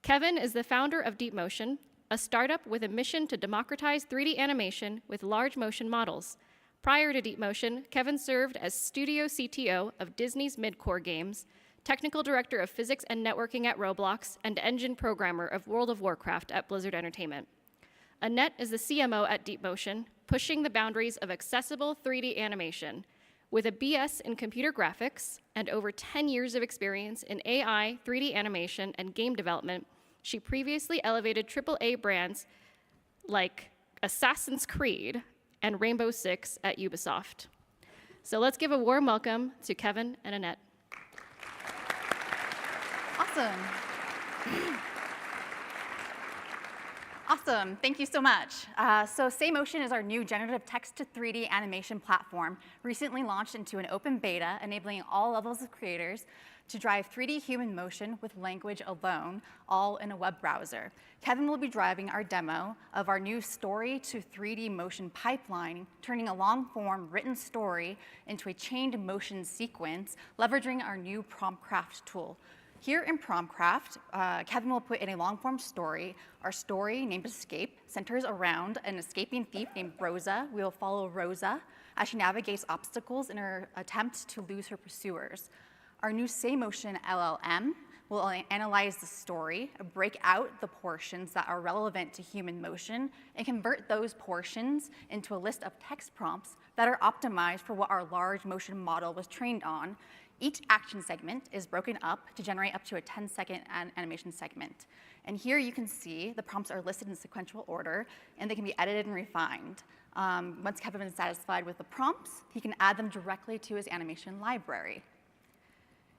Speaker 2: Kevin is the founder of DeepMotion, a startup with a mission to democratize 3D animation with large motion models. Prior to DeepMotion, Kevin served as studio CTO of Disney's mid-core games, technical director of physics and networking at Roblox, and engine programmer of World of Warcraft at Blizzard Entertainment. Annette is the CMO at DeepMotion, pushing the boundaries of accessible 3D animation. With a BS in computer graphics and over 10 years of experience in AI, 3D animation, and game development, she previously elevated AAA brands like Assassin's Creed and Rainbow Six at Ubisoft. So let's give a warm welcome to Kevin and Annette.
Speaker 17: Awesome. Awesome, thank you so much. So SayMotion is our new generative text-to-3D animation platform, recently launched into an open beta, enabling all levels of creators to drive 3D human motion with language alone, all in a web browser. Kevin will be driving our demo of our new story-to-3D motion pipeline, turning a long-form written story into a chained motion sequence, leveraging our new PromptCraft tool. Here in PromptCraft, Kevin will put in a long-form story. Our story, named Escape, centers around an escaping thief named Rosa. We will follow Rosa as she navigates obstacles in her attempt to lose her pursuers. Our new SayMotion LLM will analyze the story, break out the portions that are relevant to human motion, and convert those portions into a list of text prompts that are optimized for what our large motion model was trained on. Each action segment is broken up to generate up to a 10-second animation segment. And here you can see the prompts are listed in sequential order, and they can be edited and refined. Once Kevin is satisfied with the prompts, he can add them directly to his animation library.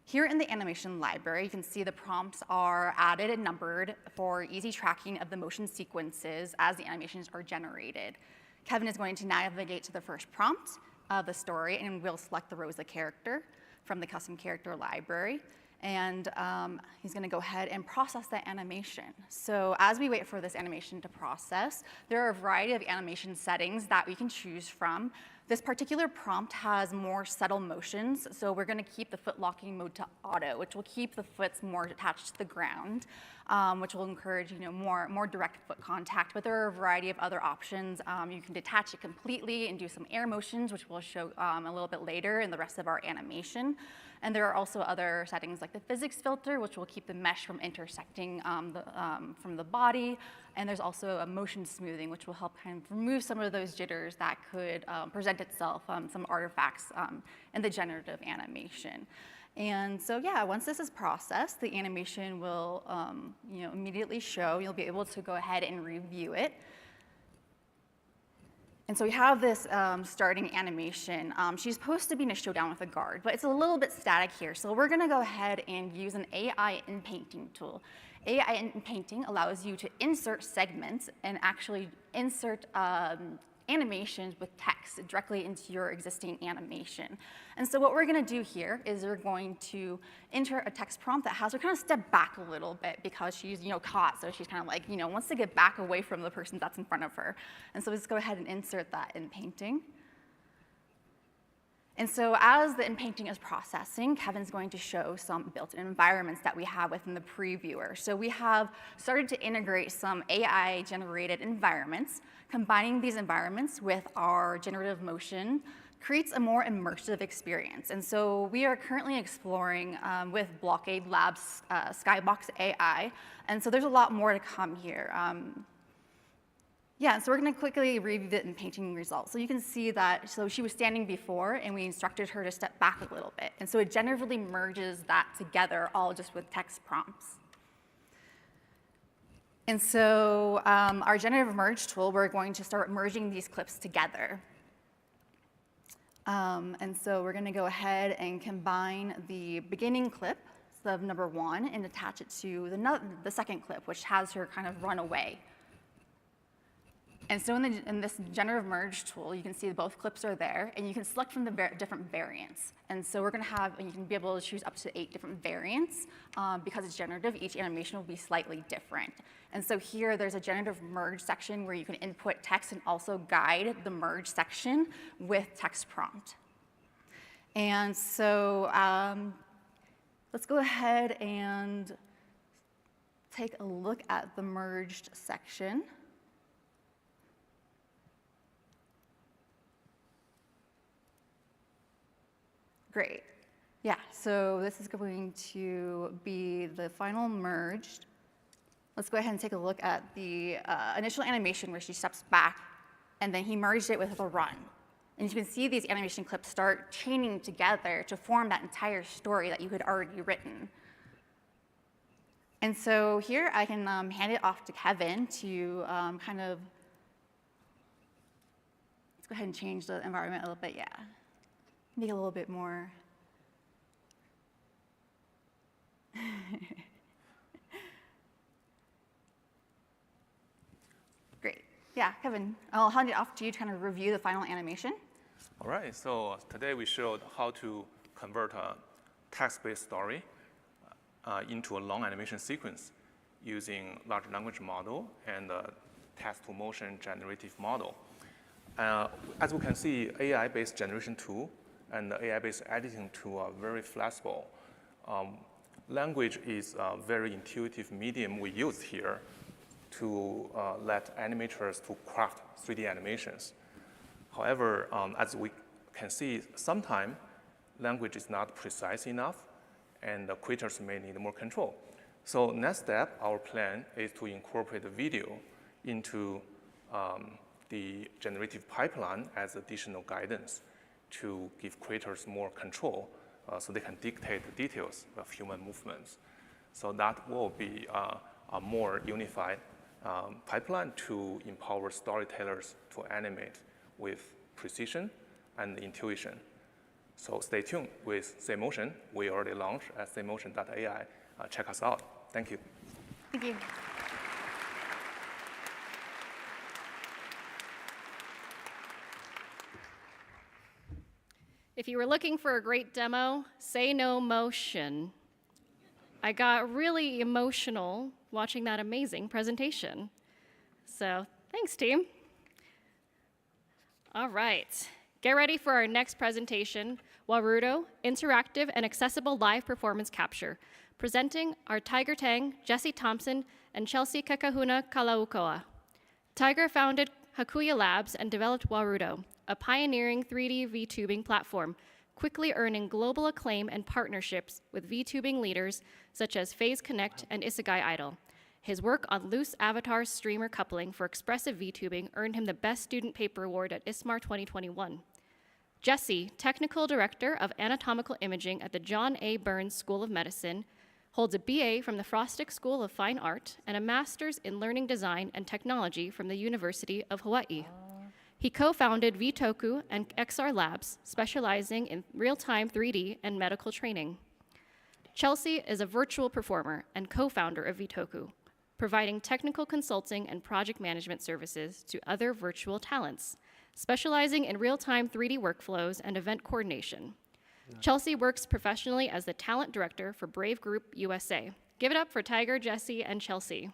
Speaker 17: Here in the animation library, you can see the prompts are added and numbered for easy tracking of the motion sequences as the animations are generated. Kevin is going to navigate to the first prompt of the story, and we'll select the Rosa character from the custom character library. And he's going to go ahead and process that animation. So as we wait for this animation to process, there are a variety of animation settings that we can choose from. This particular prompt has more subtle motions, so we're going to keep the foot locking mode to auto, which will keep the foots more attached to the ground, which will encourage more direct foot contact. But there are a variety of other options. You can detach it completely and do some air motions, which we'll show a little bit later in the rest of our animation. And there are also other settings like the physics filter, which will keep the mesh from intersecting from the body. And there's also a motion smoothing, which will help kind of remove some of those jitters that could present itself, some artifacts in the generative animation. And so, yeah, once this is processed, the animation will immediately show. You'll be able to go ahead and review it. And so we have this starting animation. She's supposed to be in a showdown with a guard, but it's a little bit static here. So we're going to go ahead and use an AI in painting tool. AI in painting allows you to insert segments and actually insert animations with text directly into your existing animation. And so what we're going to do here is we're going to enter a text prompt that has her kind of step back a little bit because she's caught, so she's kind of like wants to get back away from the person that's in front of her. And so let's go ahead and insert that in painting. And so as the in-painting is processing, Kevin's going to show some built-in environments that we have within the previewer. So we have started to integrate some AI-generated environments. Combining these environments with our generative motion creates a more immersive experience. And so we are currently exploring with Blockade Labs Skybox AI. And so there's a lot more to come here. Yeah, so we're going to quickly review the in-painting results. So you can see that, so she was standing before, and we instructed her to step back a little bit. And so it generatively merges that together, all just with text prompts. And so our generative merge tool, we're going to start merging these clips together. And so we're going to go ahead and combine the beginning clip of number 1 and attach it to the second clip, which has her kind of run away. And so in this generative merge tool, you can see both clips are there, and you can select from the different variants. And so we're going to have, you can be able to choose up to 8 different variants. Because it's generative, each animation will be slightly different. And so here, there's a generative merge section where you can input text and also guide the merge section with text prompt. And so let's go ahead and take a look at the merged section. Great. Yeah, so this is going to be the final merged. Let's go ahead and take a look at the initial animation where she steps back, and then he merged it with a run. And you can see these animation clips start chaining together to form that entire story that you had already written. And so here I can hand it off to Kevin to kind of, let's go ahead and change the environment a little bit, yeah. Make it a little bit more. Great. Yeah, Kevin, I'll hand it off to you to kind of review the final animation.
Speaker 18: All right, so today we showed how to convert a text-based story into a long animation sequence using large language model and a text-to-motion generative model. As we can see, AI-based generation tool and the AI-based editing tool are very flexible. Language is a very intuitive medium we use here to let animators to craft 3D animations. However, as we can see, sometimes language is not precise enough, and the creators may need more control. So next step, our plan is to incorporate the video into the generative pipeline as additional guidance to give creators more control so they can dictate the details of human movements. So that will be a more unified pipeline to empower storytellers to animate with precision and intuition. So stay tuned with SayMotion. We already launched at SayMotion.ai. Check us out. Thank you.
Speaker 17: Thank you.
Speaker 2: If you were looking for a great demo, SayMotion. I got really emotional watching that amazing presentation. So thanks, team. All right, get ready for our next presentation, Warudo, Interactive and Accessible Live Performance Capture, presenting are Tiger Tang, Jesse Thompson, and Chelsea Kakahuna Kalaukoa. Tiger founded Hakuya Labs and developed Warudo, a pioneering 3D VTubing platform, quickly earning global acclaim and partnerships with VTubing leaders such as FaZe Connect and Isekai Idol. His work on loose avatar streamer coupling for expressive VTubing earned him the Best Student Paper Award at ISMAR 2021. Jesse, Technical Director of Anatomical Imaging at the John A. Burns School of Medicine, holds a BA from the Frostick School of Fine Art and a Master's in Learning Design and Technology from the University of Hawaii. He co-founded VToku and XR Labs, specializing in real-time 3D and medical training. Chelsea is a virtual performer and co-founder of VToku, providing technical consulting and project management services to other virtual talents, specializing in real-time 3D workflows and event coordination. Chelsea works professionally as the talent director for Brave Group USA. Give it up for Tiger, Jesse, and Chelsea.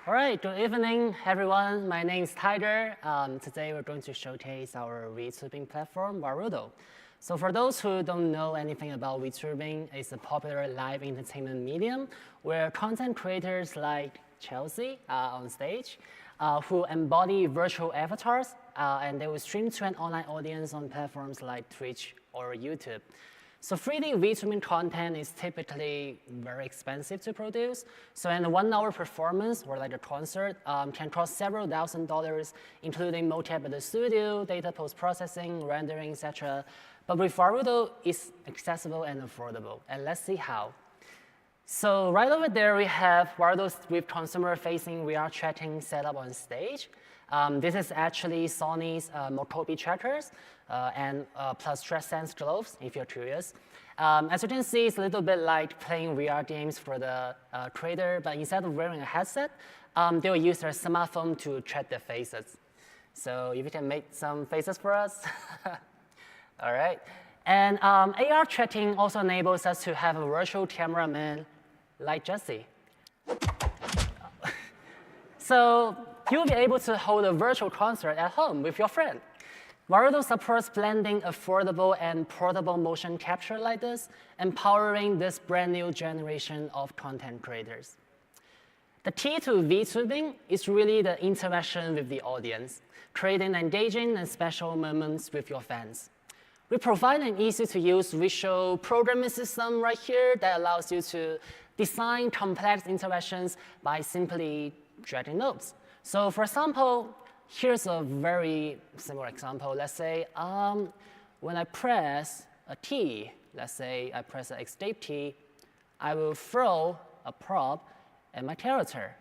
Speaker 19: All right, good evening, everyone. My name is Tiger. Today we're going to showcase our VTubing platform, Warudo. So for those who don't know anything about VTubing, it's a popular live entertainment medium where content creators like Chelsea on stage, who embody virtual avatars, and they will stream to an online audience on platforms like Twitch or YouTube. So 3D VTubing content is typically very expensive to produce. So in a 1-hour performance or like a concert can cost several $1,000s, including mocap at the studio, data post-processing, rendering, etc. But with Warudo, it's accessible and affordable. And let's see how. So right over there, we have Warudo with consumer-facing VR tracking setup on stage. This is actually Sony's Mokobi trackers and plus StressSense gloves, if you're curious. As you can see, it's a little bit like playing VR games for the creator, but instead of wearing a headset, they will use their smartphone to track their faces. So if you can make some faces for us. All right. And AR tracking also enables us to have a virtual cameraman like Jesse. So you'll be able to hold a virtual concert at home with your friend. Warudo supports blending affordable and portable motion capture like this, empowering this brand new generation of content creators. The key to VTubing is really the interaction with the audience, creating engaging and special moments with your fans. We provide an easy-to-use visual programming system right here that allows you to design complex interactions by simply dragging nodes. So for example, here's a very simple example. Let's say when I press a T, let's say I press the escape key, I will throw a prop at my character.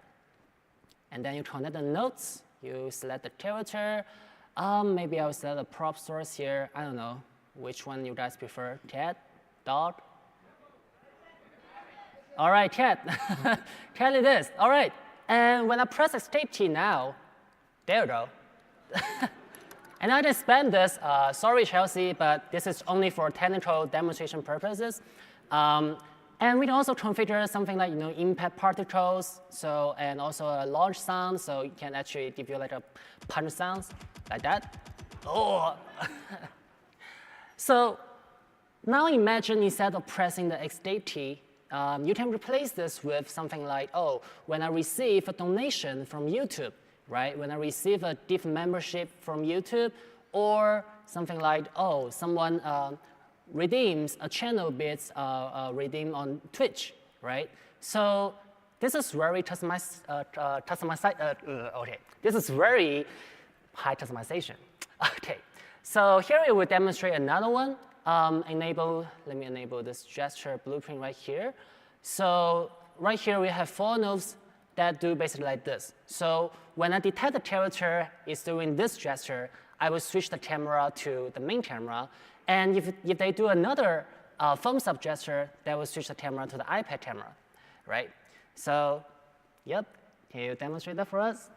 Speaker 19: And then you connect the nodes, you select the character. Maybe I'll select a prop source here. I don't know which one you guys prefer, cat, dog? All right, cat. Cat it is. All right. And when I press escape key now, there you go. And I just spam this. Sorry, Chelsea, but this is only for technical demonstration purposes. And we can also configure something like impact particles, so and also a launch sound, so it can actually give you like a punch sound like that. Oh. So now imagine instead of pressing the escape key, you can replace this with something like, oh, when I receive a donation from YouTube, right? When I receive a gift membership from YouTube, or something like, oh, someone redeems a channel bits redeem on Twitch, right? So this is very customized. Okay, this is very high customization. Okay, so here we will demonstrate another one. Let me enable this gesture blueprint right here. So right here we have 4 nodes that do basically like this. So when I detect the character is doing this gesture, I will switch the camera to the main camera. And if they do another thumbs up gesture, that will switch the camera to the iPad camera, right? So, yep, can you demonstrate that for us?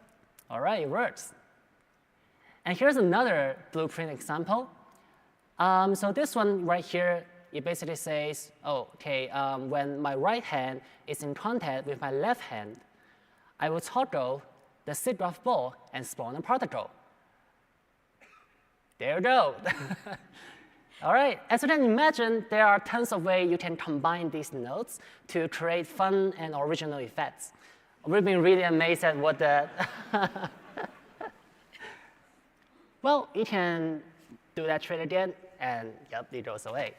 Speaker 19: All right, it works. And here's another blueprint example. So this one right here, it basically says, oh, okay, when my right hand is in contact with my left hand, I will toggle the SIGGRAPH ball and spawn a particle. There you go. All right, as you can imagine, there are tons of ways you can combine these nodes to create fun and original effects. We've been really amazed at what the... Well, you can do that trick again, and yep, it goes away.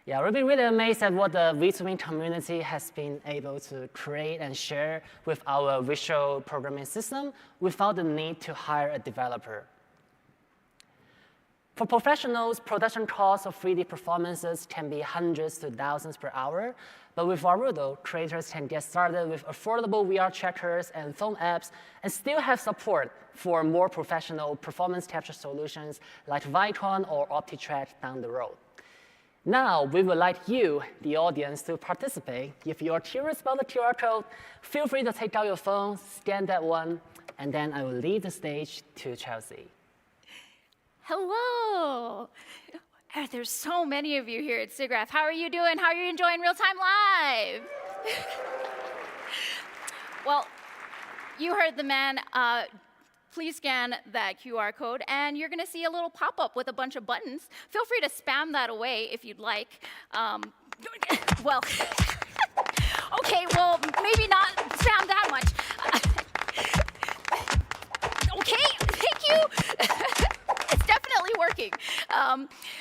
Speaker 19: Yeah, we've been really amazed at what the VTubing community has been able to create and share with our visual programming system without the need to hire a developer. For professionals, production costs of 3D performances can be hundreds to thousands per hour, but with Warudo, creators can get started with affordable VR checkers and phone apps and still have support for more professional performance capture solutions like Vicon or OptiTrack down the road. Now, we would like you, the audience, to participate. If you're curious about the QR code, feel free to take out your phone, scan that one, and then I will leave the stage to Chelsea.
Speaker 2: Hello. There's so many of you here at SIGGRAPH. How are you doing? How are you enjoying Real-Time Live? Well, you heard the man. Please scan that QR code, and you're going to see a little pop-up with a bunch of buttons. Feel free to spam that away if you'd like. Well, okay, well, maybe not spam that much. Okay, thank you. It's definitely working.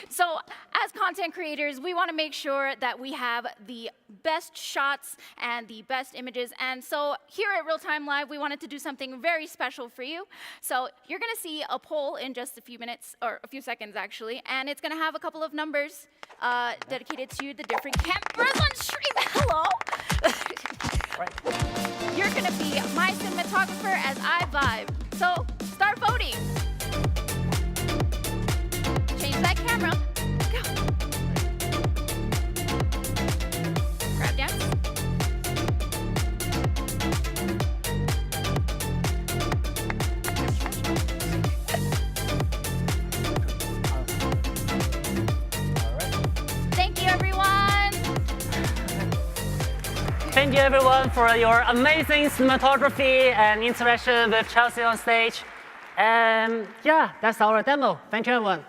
Speaker 2: So as content creators, we want to make sure that we have the best shots and the best images. And so here at Real-Time Live, we wanted to do something very special for you. So you're going to see a poll in just a few minutes, or a few seconds, actually. And it's going to have a couple of numbers dedicated to the different cameras on stream. Hello. You're going to be my cinematographer as I vibe. So start voting. Change that camera. Go. Grab dance. Thank you, everyone.
Speaker 19: Thank you, everyone, for your amazing cinematography and interaction with Chelsea on stage. And yeah, that's our demo. Thank you, everyone.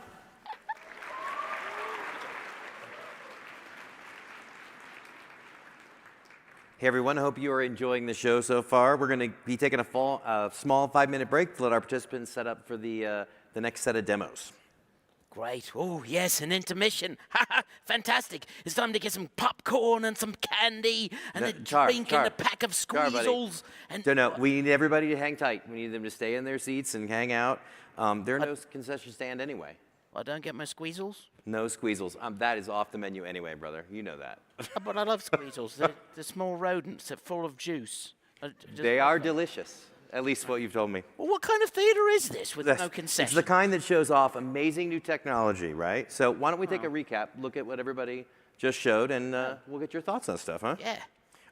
Speaker 7: Hey everyone, I hope you are enjoying the show so far. We're going to be taking a small 5-minute break to let our participants set up for the next set of demos.
Speaker 6: Great. Oh, yes, an intermission. Fantastic. It's time to get some popcorn and some candy and a drink and a pack of squeezels.
Speaker 7: No, we need everybody to hang tight. We need them to stay in their seats and hang out. There are no concession stand anyway.
Speaker 6: I don't get my squeezels?
Speaker 7: No squeezels. That is off the menu anyway, brother. You know that.
Speaker 6: But I love squeezels. They're small rodents that are full of juice.
Speaker 7: They are delicious, at least what you've told me.
Speaker 6: Well, what kind of theater is this with no concessions?
Speaker 7: It's the kind that shows off amazing new technology, right? So why don't we take a recap, look at what everybody just showed, and we'll get your thoughts on stuff, huh?
Speaker 6: Yeah.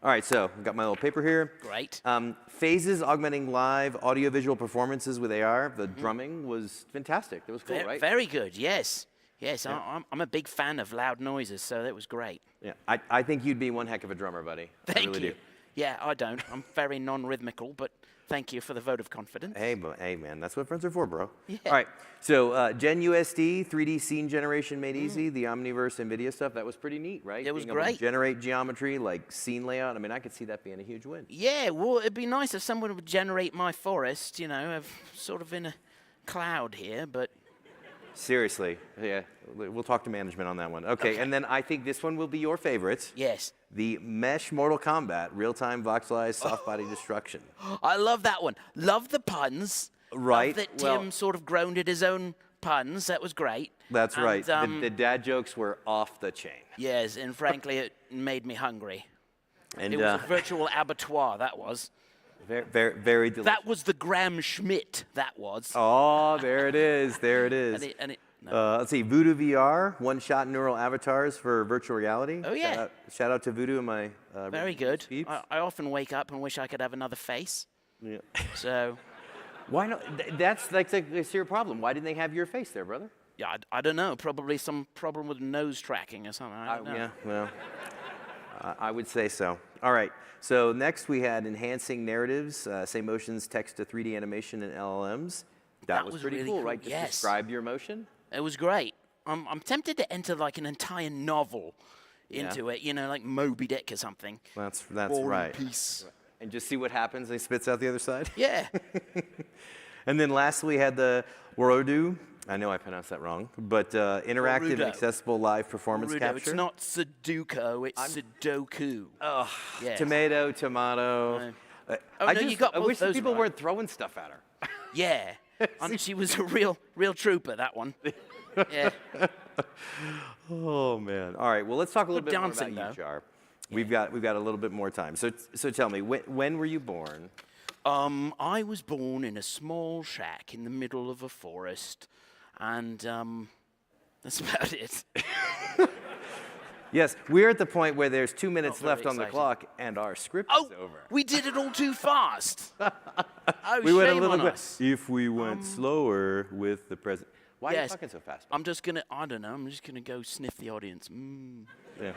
Speaker 7: All right, so I've got my little paper here.
Speaker 6: Great.
Speaker 7: Phases augmenting live audiovisual performances with AR. The drumming was fantastic. That was cool, right?
Speaker 6: Very good, yes. Yes, yeah. I'm a big fan of loud noises, so that was great.
Speaker 7: Yeah, I think you'd be one heck of a drummer, buddy.
Speaker 6: Thank
Speaker 7: you.
Speaker 6: Do. Yeah, I don't. I'm very non-rhythmical, but thank you for the vote of confidence.
Speaker 7: Hey, man, that's what friends are for, bro.
Speaker 6: Yeah.
Speaker 7: All right, so GenUSD, 3D scene generation made easy, the Omniverse NVIDIA stuff, that was pretty neat, right?
Speaker 6: It was
Speaker 7: Being able
Speaker 6: great.
Speaker 7: to generate geometry, like scene layout, I mean, I could see that being a huge win.
Speaker 6: Yeah, well, it'd be nice if someone would generate my forest, you know, sort of in a cloud here, but
Speaker 7: Seriously, yeah. We'll talk to management on that one. Okay, and then I think this one will be your favorite.
Speaker 6: Yes.
Speaker 7: The Mesh Mortal Kombat real-time voxelized soft body destruction.
Speaker 6: I love that one. Love the puns.
Speaker 7: Right.
Speaker 6: Love that Tim sort of groaned at his own puns. That was great.
Speaker 7: That's
Speaker 6: And,
Speaker 7: right. The dad jokes were off the chain.
Speaker 6: Yes, and frankly, it made me hungry.
Speaker 7: And,
Speaker 6: it was a virtual abattoir, that was.
Speaker 7: Very, very, very delicious.
Speaker 6: That was the Graham Schmidt, that was.
Speaker 7: Oh, there it is. There it is.
Speaker 6: No.
Speaker 7: Let's see, Voodoo VR, one-shot neural avatars for virtual reality.
Speaker 6: Oh, yeah.
Speaker 7: Shout out to Voodoo and my
Speaker 6: Very good. I often wake up and wish I could have another face.
Speaker 7: Yeah.
Speaker 6: So.
Speaker 7: Why not? That's like a serious problem. Why didn't they have your face there, brother?
Speaker 6: Yeah, I don't know. Probably some problem with nose tracking or something. I don't know.
Speaker 7: Yeah, well, I would say so. All right. So next we had enhancing narratives, SayMotion's text to 3D animation and LLMs. That was pretty
Speaker 6: really
Speaker 7: cool, right? Just
Speaker 6: yes.
Speaker 7: describe your emotion.
Speaker 6: It was great. I'm tempted to enter like an entire novel into it, you know, like Moby Dick or something.
Speaker 7: That's
Speaker 6: War and
Speaker 7: right.
Speaker 6: Peace.
Speaker 7: And just see what happens. They spits out the other side.
Speaker 6: Yeah.
Speaker 7: And then lastly, we had the Warudo. I know I pronounced that wrong, but interactive and accessible live performance
Speaker 6: Warudo.
Speaker 7: capture.
Speaker 6: It's not Sudoku, it's Sudoku.
Speaker 7: Oh,
Speaker 6: yes.
Speaker 7: Tomato.
Speaker 6: You got
Speaker 7: I
Speaker 6: both
Speaker 7: wish
Speaker 6: those
Speaker 7: people
Speaker 6: right.
Speaker 7: weren't throwing stuff at her.
Speaker 6: Yeah. And she was a real trooper, that one. Yeah.
Speaker 7: Oh man! All right. Well, let's talk a little
Speaker 6: Good
Speaker 7: bit more
Speaker 6: dancing,
Speaker 7: about you,
Speaker 6: though.
Speaker 7: Jar. We've got a little bit more time. So tell me, when were you born?
Speaker 6: I was born in a small shack in the middle of a forest, and that's about it.
Speaker 7: Yes, we're at the point where there's 2 minutes
Speaker 6: very
Speaker 7: left on the
Speaker 6: exciting.
Speaker 7: clock, and our script is over.
Speaker 6: We did it all too fast. Oh,
Speaker 7: We went a
Speaker 6: shame
Speaker 7: little
Speaker 6: on
Speaker 7: bit.
Speaker 6: us.
Speaker 7: If we went slower with the president. Why are you
Speaker 6: Yes.
Speaker 7: talking so fast?
Speaker 6: I'm just gonna. I don't know. I'm just gonna go sniff the audience. Mm.
Speaker 7: Yeah.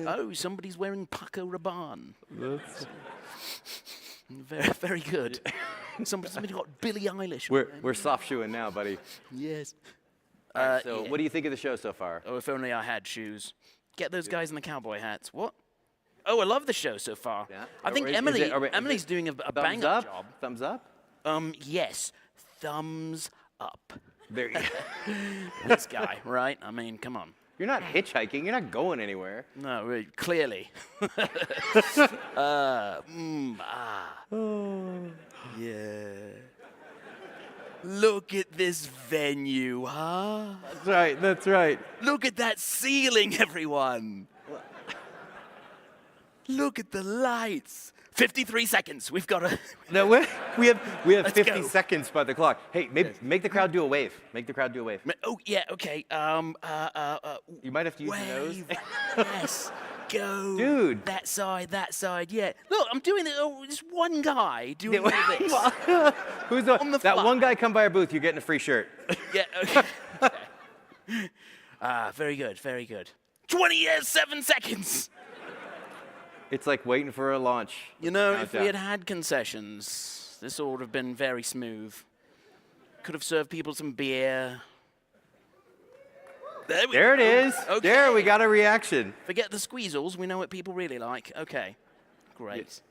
Speaker 6: Oh, somebody's wearing Paco Rabanne.
Speaker 7: That's-
Speaker 6: Very, very good. Somebody got Billie Eilish.
Speaker 7: We're soft shoeing now, buddy.
Speaker 6: Yes.
Speaker 7: All right, so what do you think of the show so far?
Speaker 6: Oh, if only I had shoes. Get those guys in the cowboy hats. What? Oh, I love the show so far.
Speaker 7: Yeah.
Speaker 6: I think Emily's doing a bang up job.
Speaker 7: Thumbs up?
Speaker 6: Yes. Thumbs up.
Speaker 7: There you
Speaker 6: This guy, right? I mean, come on.
Speaker 7: You're not hitchhiking. You're not going anywhere.
Speaker 6: No, really, clearly. Yeah. Look at this venue, huh?
Speaker 7: That's right. That's right.
Speaker 6: Look at that ceiling, everyone. Look at the lights. 53 seconds. We've got to.
Speaker 7: No, we have
Speaker 6: Let's
Speaker 7: 50
Speaker 6: go.
Speaker 7: seconds by the clock. Hey, make the crowd do a wave. Make the crowd do a wave.
Speaker 6: Oh yeah. Okay.
Speaker 7: You might have to use your nose.
Speaker 6: Wave. Yes. Go.
Speaker 7: Dude.
Speaker 6: That side. Yeah. Look, I'm doing it. Oh, just one guy doing all this.
Speaker 7: Who's the,
Speaker 6: On the
Speaker 7: that
Speaker 6: fly.
Speaker 7: one guy? Come by our booth. You're getting a free shirt.
Speaker 6: Yeah. Okay. Very good. Very good. 27 seconds.
Speaker 7: It's like waiting for a launch.
Speaker 6: You know, if
Speaker 7: Countdown.
Speaker 6: we had had concessions, this all would have been very smooth. Could have served people some beer.
Speaker 7: There it is.
Speaker 6: Okay.
Speaker 7: There, we got a reaction.
Speaker 6: Forget the squeezels. We know what people really like. Okay. Great.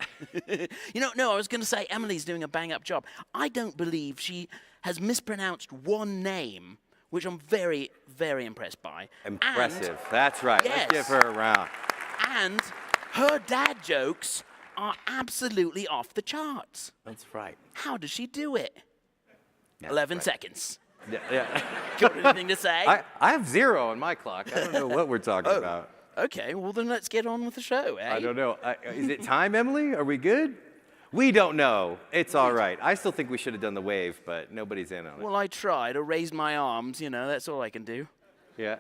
Speaker 6: No, I was going to say Emily's doing a bang-up job. I don't believe she has mispronounced one name, which I'm very, very impressed by.
Speaker 7: Impressive. That's right.
Speaker 6: Yes.
Speaker 7: Let's give her a round.
Speaker 6: And her dad jokes are absolutely off the charts.
Speaker 7: That's right.
Speaker 6: How does she do it?
Speaker 7: That's
Speaker 6: 11
Speaker 7: right.
Speaker 6: seconds.
Speaker 7: Yeah.
Speaker 6: Got anything to say?
Speaker 7: I have 0 on my clock. I don't know what we're talking about.
Speaker 6: Okay, well then let's get on with the show, eh?
Speaker 7: I don't know. Is it time, Emily? Are we good? We don't know. It's all right. I still think we should have done the wave, but nobody's in on it.
Speaker 6: Well, I tried. I raised my arms, that's all I can do.
Speaker 7: Yeah.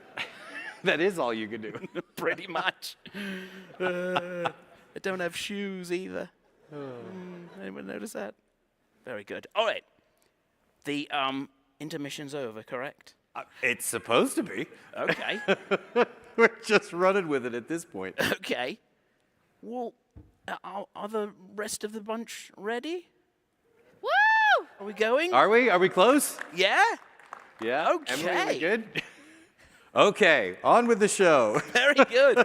Speaker 7: That is all you can do.
Speaker 6: Pretty much. I don't have shoes either. Anyone notice that? Very good. All right. The intermission's over, correct?
Speaker 7: It's supposed to be.
Speaker 6: Okay.
Speaker 7: We're just running with it at this point.
Speaker 6: Okay. Well, are the rest of the bunch ready?
Speaker 2: Woo!
Speaker 6: Are we going?
Speaker 7: Are we? Are we close?
Speaker 6: Yeah?
Speaker 7: Yeah.
Speaker 6: Okay.
Speaker 7: Emily, we good? Okay, on with the show.
Speaker 6: Very good.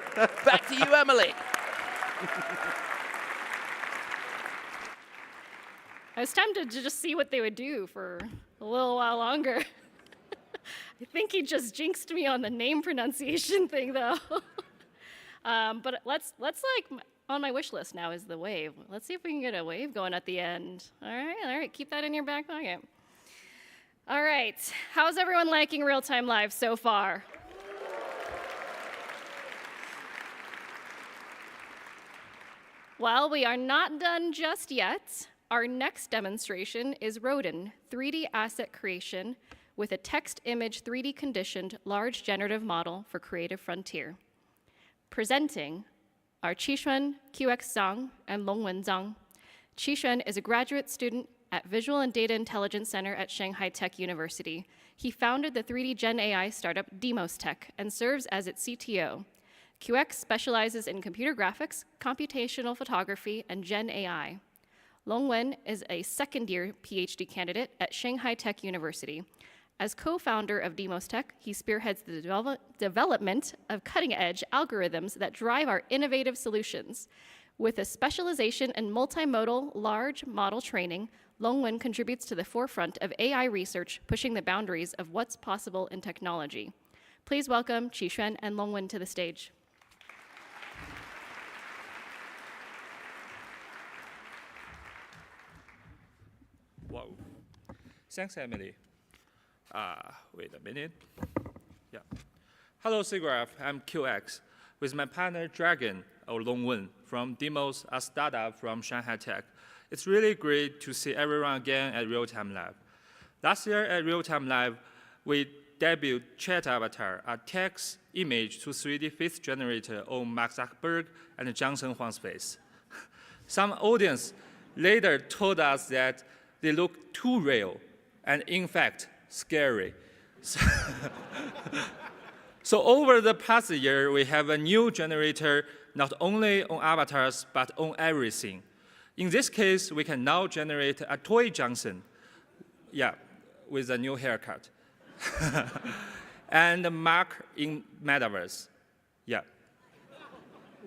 Speaker 6: Back to you, Emily.
Speaker 2: I was tempted to just see what they would do for a little while longer. I think he just jinxed me on the name pronunciation thing, though. But let's like, on my wish list now is the wave. Let's see if we can get a wave going at the end. All right, keep that in your back pocket. All right, how's everyone liking Real-Time Live so far? Well, we are not done just yet. Our next demonstration is Roden, 3D asset creation with a text-image 3D conditioned large generative model for Creative Frontier. Presenting are Qixuan QX Zhang and Longwen Zhang. Qixuan is a graduate student at Visual and Data Intelligence Center at Shanghai Tech University. He founded the 3D Gen AI startup Demos Tech and serves as its CTO. QX specializes in computer graphics, computational photography, and Gen AI. Longwen is a second-year PhD candidate at Shanghai Tech University. As co-founder of Demos Tech, he spearheads the development of cutting-edge algorithms that drive our innovative solutions. With a specialization in multimodal large model training, Longwen contributes to the forefront of AI research, pushing the boundaries of what's possible in technology. Please welcome Qixuan and Longwen to the stage.
Speaker 20: Wow. Thanks, Emily. Wait a minute. Yeah. Hello, SIGGRAPH. I'm QX with my partner Dragon, or Longwen, from Demos, a startup from Shanghai Tech. It's really great to see everyone again at Real-Time Live. Last year at Real-Time Live, we debuted Chat Avatar, a text image to 3D face generator on Mark Zuckerberg and Johnson Huang's face. Some audience later told us that they look too real and, in fact, scary. So over the past year, we have a new generator not only on avatars, but on everything. In this case, we can now generate a toy Johnson, yeah, with a new haircut. And Mark in Metaverse, yeah,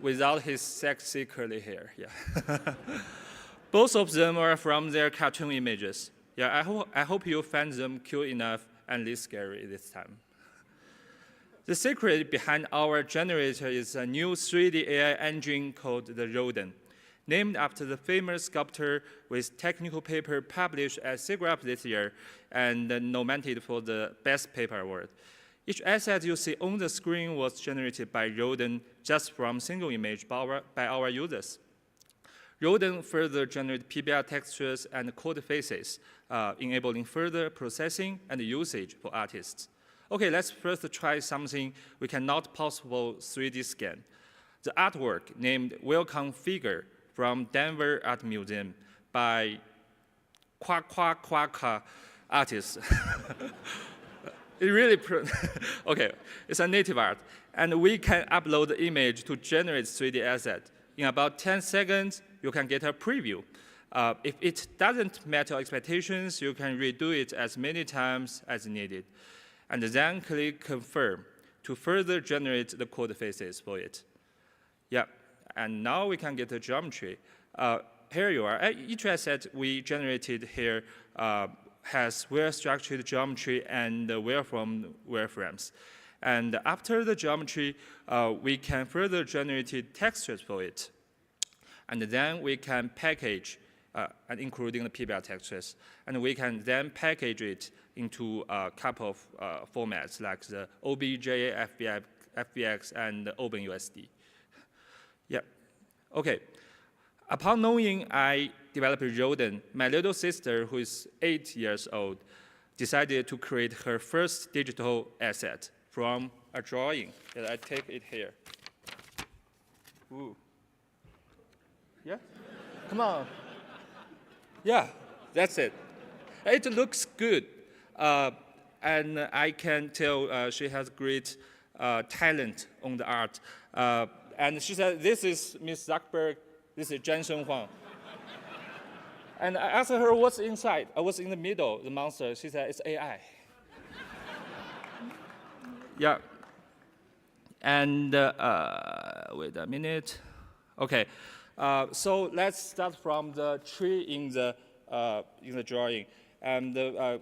Speaker 20: without his sexy curly hair, yeah. Both of them are from their cartoon images. Yeah, I hope you find them cute enough and less scary this time. The secret behind our generator is a new 3D AI engine called the Roden, named after the famous sculptor with technical paper published at SIGGRAPH this year and nominated for the Best Paper Award. Each asset you see on the screen was generated by Roden just from single image by our users. Roden further generates PBR textures and code faces, enabling further processing and usage for artists. Okay, let's first try something we cannot possible 3D scan. The artwork named Welcome Figure from Denver Art Museum by Kwaka artist. It really, okay, it's a native art. And we can upload the image to generate 3D asset. In about 10 seconds, you can get a preview. If it doesn't meet your expectations, you can redo it as many times as needed. And then click Confirm to further generate the code faces for it. Yeah, and now we can get the geometry. Here you are. Each asset we generated here has well-structured geometry and wireframes. And after the geometry, we can further generate textures for it. And then we can package, and including the PBR textures. And we can then package it into a couple of formats like the OBJ, FBX, and OpenUSD. Yeah, okay. Upon knowing I developed Roden, my little sister, who is 8 years old, decided to create her first digital asset from a drawing. I take it here. Ooh. Yeah? Come on. Yeah, that's it. It looks good. And I can tell she has great talent on the art. And she said, this is Ms. Zuckerberg, this is Johnson Huang. And I asked her what's inside. I was in the middle, the monster. She said, it's AI. Yeah. And wait a minute. Okay. So let's start from the tree in the drawing. And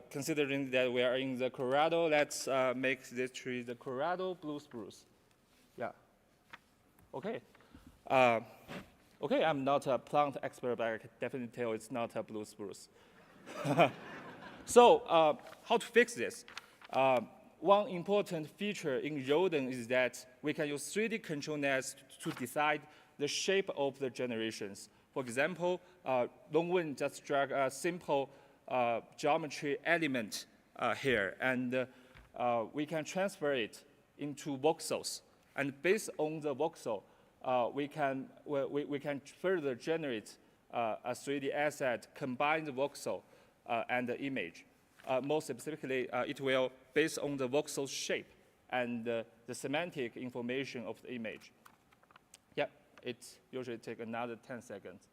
Speaker 20: considering that we are in the Colorado, let's make this tree the Colorado blue spruce. Yeah. Okay. Okay, I'm not a plant expert, but I can definitely tell it's not a blue spruce. So how to fix this? One important feature in Roden is that we can use 3D control nets to decide the shape of the generations. For example, Dongwen just drag a simple geometry element here, and we can transfer it into voxels. And based on the voxel, we can further generate a 3D asset, combine the voxel and the image. More specifically, it will based on the voxel shape and the semantic information of the image. Yeah, it usually takes another 10 seconds.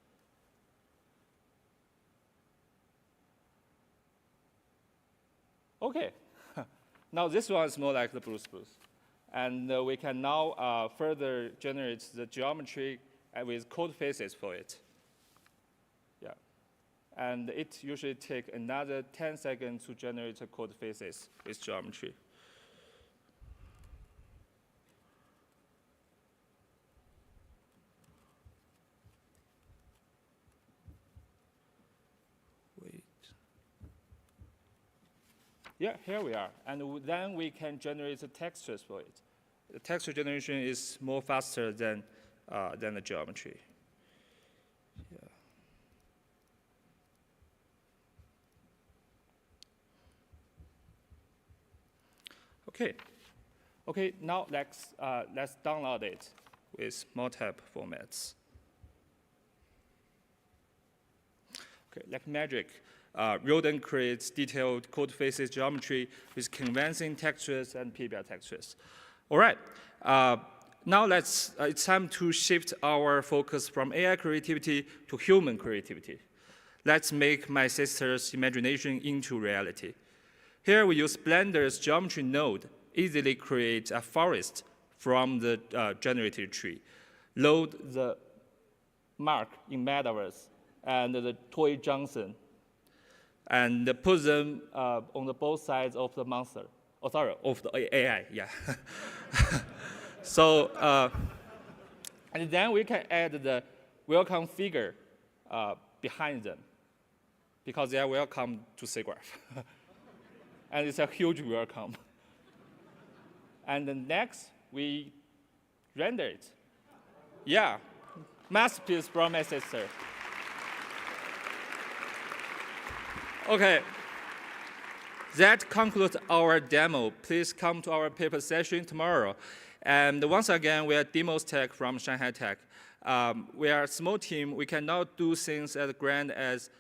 Speaker 20: Okay, now this one is more like the blue spruce. And we can now further generate the geometry with code faces for it. Yeah. And it usually takes another 10 seconds to generate the code faces with geometry. Wait. Yeah, here we are. And then we can generate the textures for it. The texture generation is more faster than the geometry. Yeah. Okay. Okay. Now let's download it with multiple formats. Okay, like magic. Roden creates detailed code faces geometry with convincing textures and PBR textures. All right, now it's time to shift our focus from AI creativity to human creativity. Let's make my sister's imagination into reality. Here we use Blender's geometry node, easily create a forest from the generated tree, load the Mark in Metaverse and the Toy Johnson, and put them on the both sides of the monster. Oh, sorry, of the AI, yeah. So, and then we can add the welcome figure behind them, because they are welcome to SIGGRAPH. And it's a huge welcome. And then next, we render it. Yeah, masterpiece from my sister. Okay. That concludes our demo. Please come to our paper session tomorrow. And once again, we are Demos Tech from Shanghai Tech. We are a small team. We cannot do things as grand as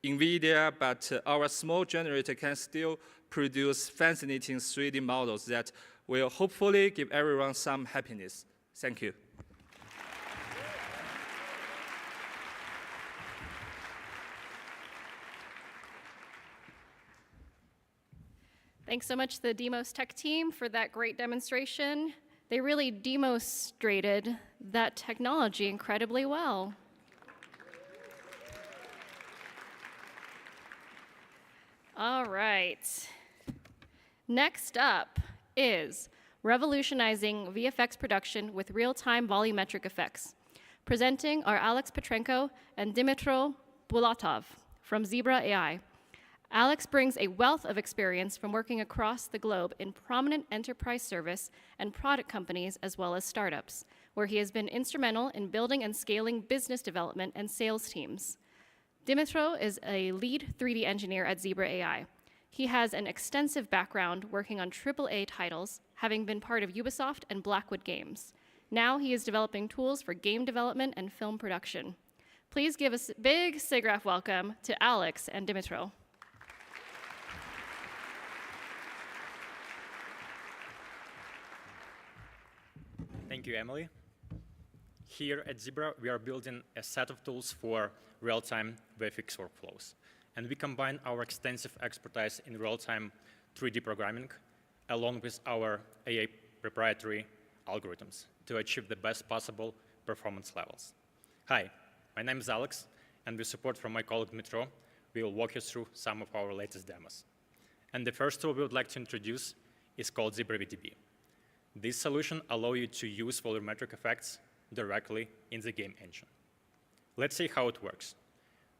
Speaker 20: NVIDIA, but our small generator can still produce fascinating 3D models that will hopefully give everyone some happiness. Thank you.
Speaker 2: Thanks so much to the Demos Tech team for that great demonstration. They really demonstrated that technology incredibly well. All right. Next up is revolutionizing VFX production with real-time volumetric effects. Presenting are Alex Petrenko and Dmitro Bulatov from Zebra AI. Alex brings a wealth of experience from working across the globe in prominent enterprise service and product companies as well as startups, where he has been instrumental in building and scaling business development and sales teams. Dimitro is a lead 3D engineer at Zebra AI. He has an extensive background working on AAA titles, having been part of Ubisoft and Blackwood Games. Now he is developing tools for game development and film production. Please give a big SIGGRAPH welcome to Alex and Dimitro.
Speaker 21: Thank you, Emily. Here at Zebra, we are building a set of tools for real-time VFX workflows. And we combine our extensive expertise in real-time 3D programming along with our AI proprietary algorithms to achieve the best possible performance levels. Hi, my name is Alex, and with support from my colleague Dmitro, we will walk you through some of our latest demos. And the first tool we would like to introduce is called ZiggRAPH. This solution allows you to use volumetric effects directly in the game engine. Let's see how it works.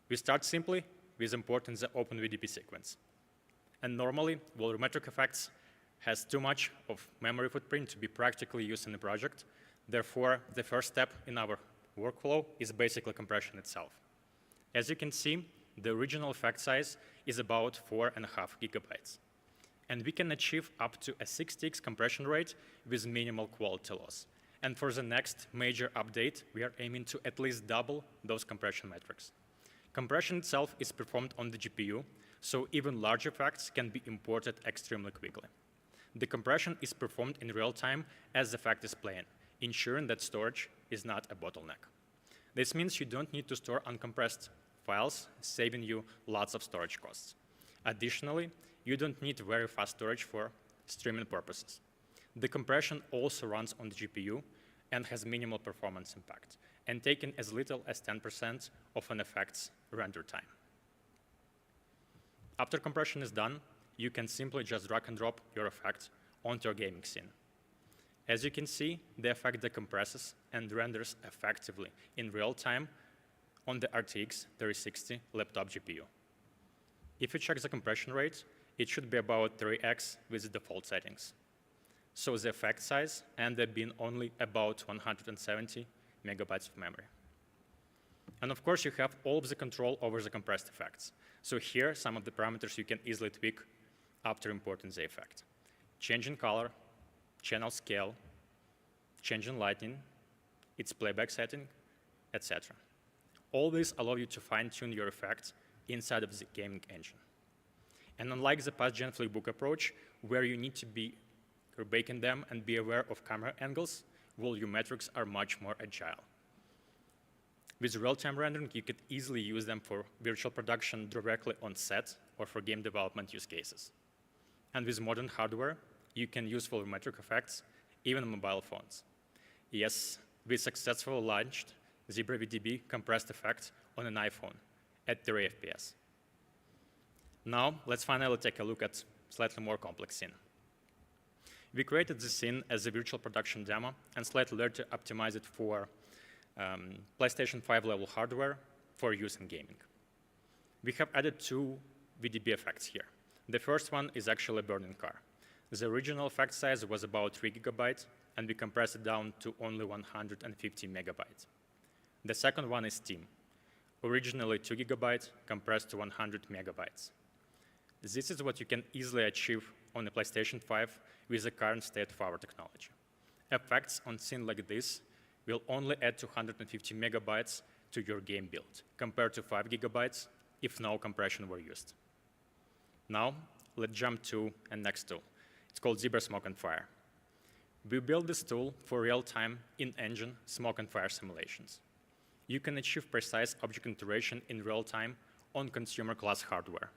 Speaker 21: We start simply with importing the OpenVDB sequence. And normally, volumetric effects has too much of memory footprint to be practically used in the project. Therefore, the first step in our workflow is basically compression itself. As you can see, the original effect size is about 4.5 gigabytes. And we can achieve up to a 6x compression rate with minimal quality loss. And for the next major update, we are aiming to at least double those compression metrics. Compression itself is performed on the GPU, so even large effects can be imported extremely quickly. The compression is performed in real time as the effect is playing, ensuring that storage is not a bottleneck. This means you don't need to store uncompressed files, saving you lots of storage costs. Additionally, you don't need very fast storage for streaming purposes. The compression also runs on the GPU and has minimal performance impact, and taking as little as 10% of an effect's render time. After compression is done, you can simply just drag and drop your effect onto your gaming scene. As you can see, the effect decompresses and renders effectively in real time on the RTX 3060 laptop GPU. If you check the compression rate, it should be about 3x with the default settings. So the effect size ended up being only about 170 megabytes of memory. And of course, you have all of the control over the compressed effects. So here, some of the parameters you can easily tweak after importing the effect. Change in color, channel scale, change in lighting, its playback setting, etc. All these allow you to fine-tune your effects inside of the gaming engine. And unlike the past-gen flipbook approach, where you need to be baking them and be aware of camera angles, volumetrics are much more agile. With real-time rendering, you could easily use them for virtual production directly on set or for game development use cases. And with modern hardware, you can use volumetric effects even on mobile phones. Yes, we successfully launched ZiggRAPH compressed effect on an iPhone at 30 FPS. Now, let's finally take a look at slightly more complex scene. We created this scene as a virtual production demo and slightly later optimized it for PlayStation 5 level hardware for use in gaming. We have added two VDB effects here. The first one is actually a burning car. The original effect size was about 3 gigabytes, and we compressed it down to only 150 megabytes. The second one is steam. Originally 2 gigabytes, compressed to 100 megabytes. This is what you can easily achieve on the PlayStation 5 with the current state of our technology. Effects on scene like this will only add 250 megabytes to your game build, compared to 5 gigabytes if no compression were used. Now, let's jump to a next tool. It's called Zebra Smoke and Fire. We built this tool for real-time in-engine smoke and fire simulations. You can achieve precise object iteration in real time on consumer-class hardware.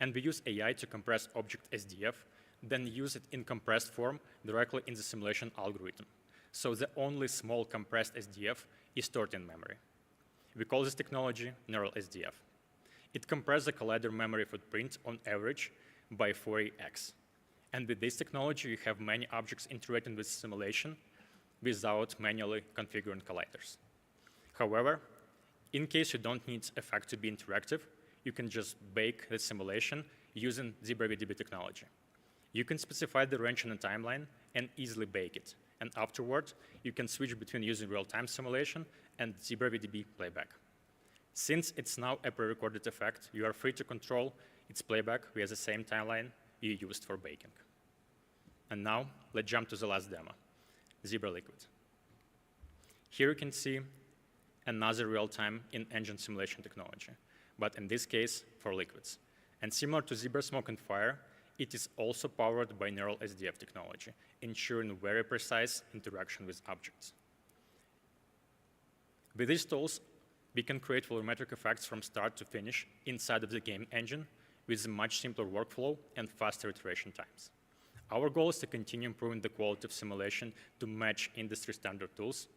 Speaker 21: And we use AI to compress object SDF, then use it in compressed form directly in the simulation algorithm. So the only small compressed SDF is stored in memory. We call this technology neural SDF. It compresses the collider memory footprint on average by 40x. And with this technology, you have many objects interacting with simulation without manually configuring colliders. However, in case you don't need effect to be interactive, you can just bake the simulation using ZiggRAPH technology. You can specify the range in a timeline and easily bake it. And afterward, you can switch between using real-time simulation and ZiggRAPH playback. Since it's now a pre-recorded effect, you are free to control its playback via the same timeline you used for baking. And now, let's jump to the last demo, Zebra Liquid. Here you can see another real-time in-engine simulation technology, but in this case, for liquids. And similar to Zebra Smoke and Fire, it is also powered by neural SDF technology, ensuring very precise interaction with objects. With these tools, we can create volumetric effects from start to finish inside of the game engine with a much simpler workflow and faster iteration times. Our goal is to continue improving the quality of simulation to match industry standard tools,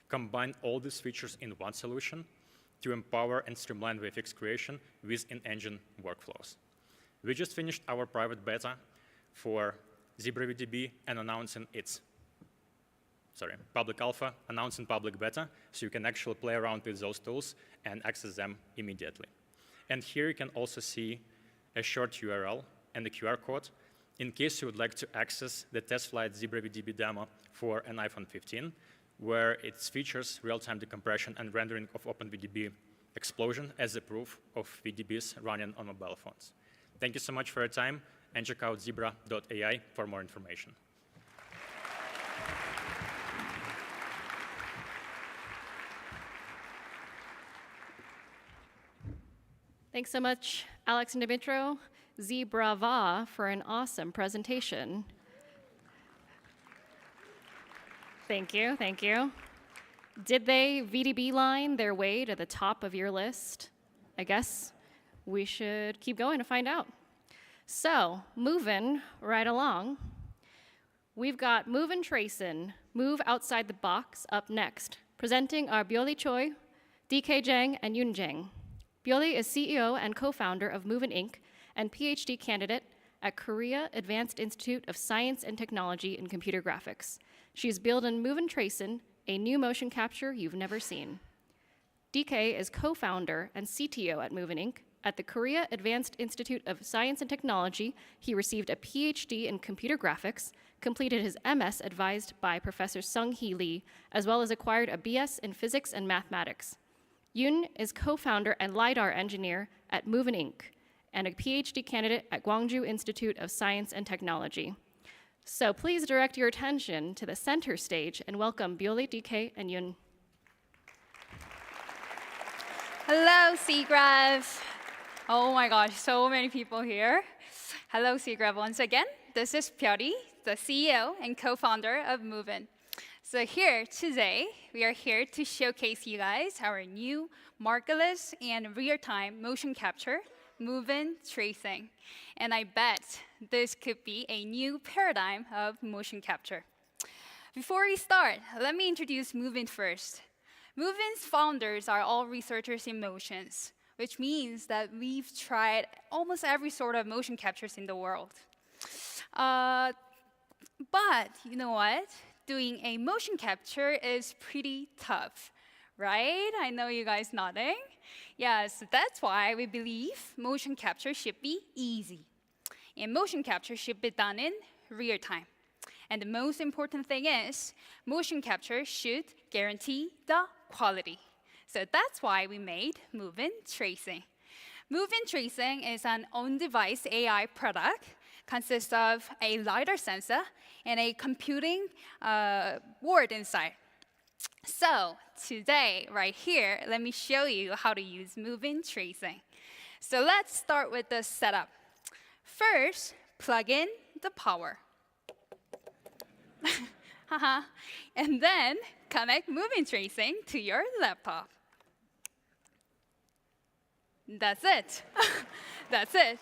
Speaker 21: combine all these features in one solution, to empower and streamline VFX creation with in-engine workflows. We just finished our private beta for ZiGRAPH and announcing its public alpha, announcing public beta, so you can actually play around with those tools and access them immediately. And here you can also see a short URL and the QR code in case you would like to access the test flight ZiGRAPH demo for an iPhone 15, where it features real-time decompression and rendering of OpenVDB explosion as a proof of VDBs running on mobile phones. Thank you so much for your time, and check out SIGGRAPH.ai for more information.
Speaker 2: Thanks so much, Alex and Dimitro. SIGGRAPH for an awesome presentation. Thank you, thank you. Did they VDB line their way to the top of your list? I guess we should keep going to find out. So, moving right along, we've got Moven Tracon, Move Outside the Box, up next, presenting our Bioli Choi, DK Jang, and Yun Jang. Bioli is CEO and co-founder of Moven Inc. and PhD candidate at Korea Advanced Institute of Science and Technology in Computer Graphics. She's building Moven Tracon, a new motion capture you've never seen. DK is co-founder and CTO at Moven Inc. At the Korea Advanced Institute of Science and Technology, he received a PhD in computer graphics, completed his MS advised by Professor Sung-hee Lee, as well as acquired a BS in physics and mathematics. Yoon is co-founder and LiDAR engineer at Moven Inc. and a PhD candidate at Gwangju Institute of Science and Technology. So please direct your attention to the center stage and welcome Bioli, DK, and Yoon.
Speaker 5: Hello, SIGGRAPH. Oh my gosh, so many people here. Hello, SIGGRAPH once again. This is Bioli, the CEO and co-founder of Moven. So here today, we are here to showcase you guys our new markerless and real-time motion capture, Moven Tracon. And I bet this could be a new paradigm of motion capture. Before we start, let me introduce Moven first. Moven's founders are all researchers in motions, which means that we've tried almost every sort of motion captures in the world. But you know what? Doing a motion capture is pretty tough, right? I know you guys nodding. Yes, that's why we believe motion capture should be easy. And motion capture should be done in real time. And the most important thing is, motion capture should guarantee the quality. So that's why we made Moven Tracon. Moven Tracon is an on-device AI product, consists of a LiDAR sensor and a computing board inside. So today, right here, let me show you how to use Moven Tracon. So let's start with the setup. First, plug in the power. And then connect Moven Tracon to your laptop. That's it. That's it.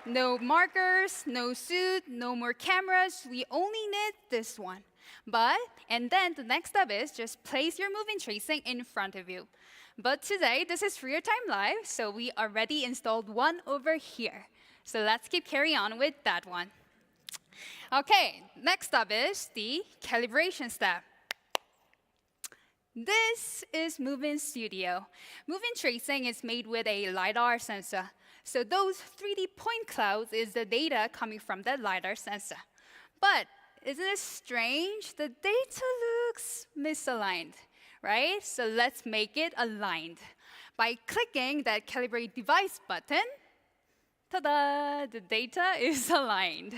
Speaker 5: No markers, no suit, no more cameras. We only need this one. And then the next step is just place your Moven Tracon in front of you. But today, this is real-time live, so we already installed one over here. So let's keep carrying on with that one. Okay, next up is the calibration step. This is Moven Studio. Moven Tracon is made with a LiDAR sensor. So those 3D point clouds is the data coming from the LiDAR sensor. But isn't it strange? The data looks misaligned, right? So let's make it aligned. By clicking that Calibrate Device button, ta-da, the data is aligned.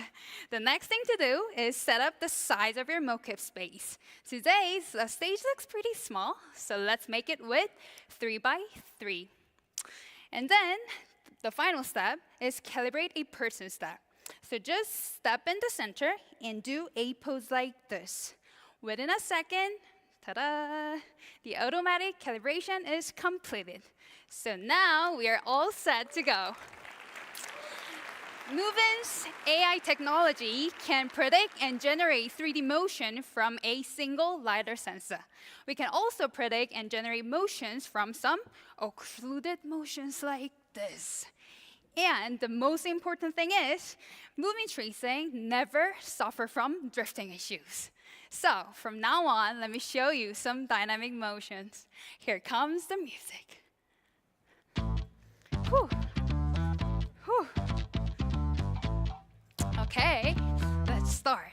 Speaker 5: The next thing to do is set up the size of your mocap space. Today, the stage looks pretty small, so let's make it with 3 by 3. And then the final step is calibrate a person step. So just step in the center and do a pose like this. Within a second, ta-da, the automatic calibration is completed. So now we are all set to go. Moven's AI technology can predict and generate 3D motion from a single LiDAR sensor. We can also predict and generate motions from some occluded motions like this. And the most important thing is, moving tracing never suffer from drifting issues. So from now on, let me show you some dynamic motions. Here comes the music. Whew. Whew. Okay, let's start.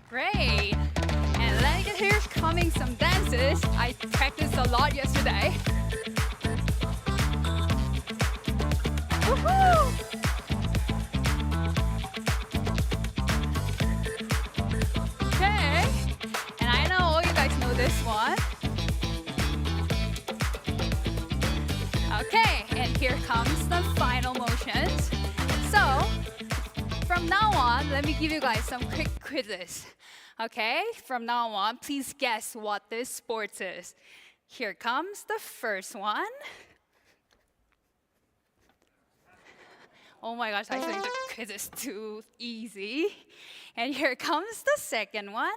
Speaker 5: Great. And like here's coming some dances. I practiced a lot yesterday. Woohoo! Okay. And I know all you guys know this one. Okay, and here comes the final motions. So, from now on, let me give you guys some quick quizzes. Okay, from now on, please guess what this sport is. Here comes the first one. Oh my gosh, I think the quiz is too easy. And here comes the second one.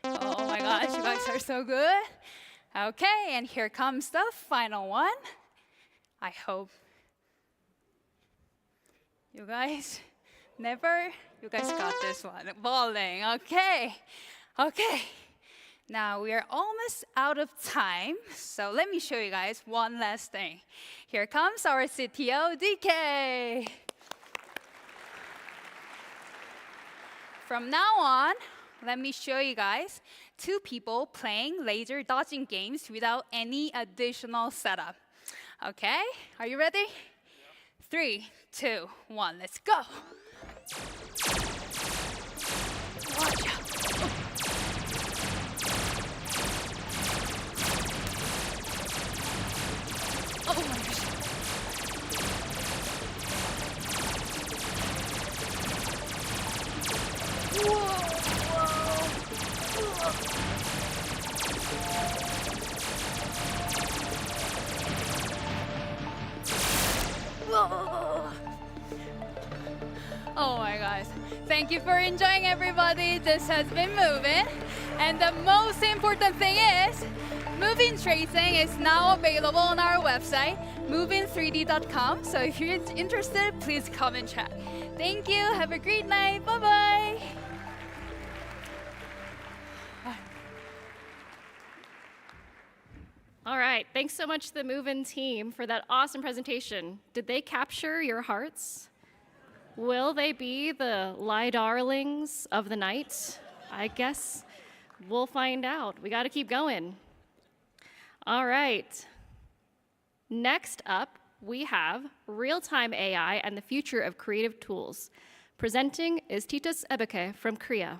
Speaker 5: Oh my gosh, you guys are so good. Okay, and here comes the final one. I hope you guys got this one. Bowling, okay. Okay, now we are almost out of time, so let me show you guys one last thing. Here comes our CTO, DK. From now on, let me show you guys 2 people playing laser dodging games without any additional setup. Okay, are you ready? 3, 2, 1, let's go. Watch out. Oh my gosh. Whoa. Oh my gosh. Thank you for enjoying, everybody. This has been Moven. And the most important thing is, Moving Tracing is now available on our website, moven3d.com. So if you're interested, please come and check. Thank you. Have a great night. Bye-bye.
Speaker 2: All right, thanks so much to the Moven team for that awesome presentation. Did they capture your hearts? Will they be the LiDARlings of the night? I guess we'll find out. We got to keep going. All right. Next up, we have Real-Time AI and the Future of Creative Tools. Presenting is Titus Ebeke from Korea.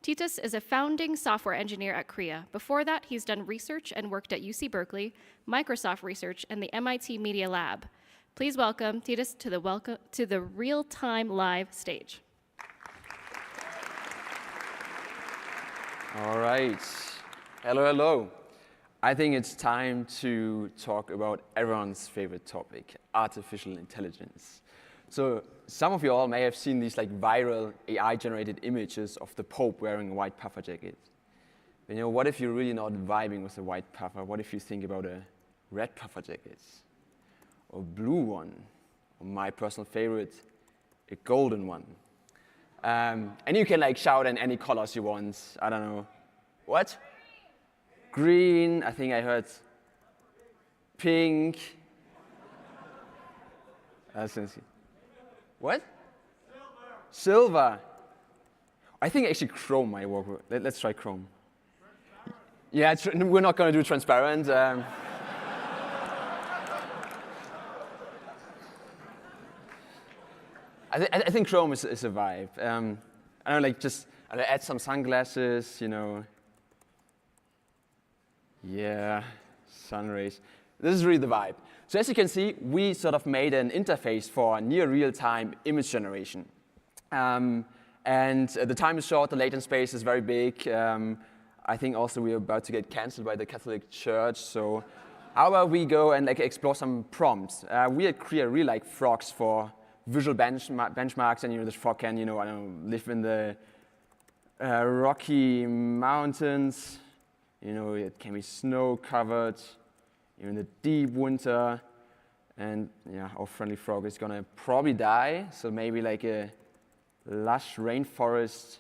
Speaker 2: Titus is a founding software engineer at Korea. Before that, he's done research and worked at UC Berkeley, Microsoft Research, and the MIT Media Lab. Please welcome Titus to the Real-Time Live stage.
Speaker 3: All right. Hello, hello. I think it's time to talk about everyone's favorite topic, artificial intelligence. So some of you all may have seen these viral AI-generated images of the Pope wearing a white puffer jacket. But, what if you're really not vibing with a white puffer? What if you think about a red puffer jacket? Or blue one? Or my personal favorite, a golden one. And you can shout in any colors you want. I don't know. What? Green, I think I heard pink. What? Silver. I think actually chrome might work. Let's try chrome. Yeah, we're not going to do transparent. I think chrome is a vibe. I don't know, And I add some sunglasses, you know. Yeah, sun rays. This is really the vibe. So as you can see, we sort of made an interface for near real-time image generation. And the time is short, the latent space is very big. I think also we're about to get canceled by the Catholic Church. So how about we go and like explore some prompts? We create really like frogs for visual benchmarks, and you know, this frog can, you know, I don't know, live in the Rocky Mountains. You know, it can be snow-covered, you know, in the deep winter. And yeah, our friendly frog is gonna probably die. So maybe like a lush rainforest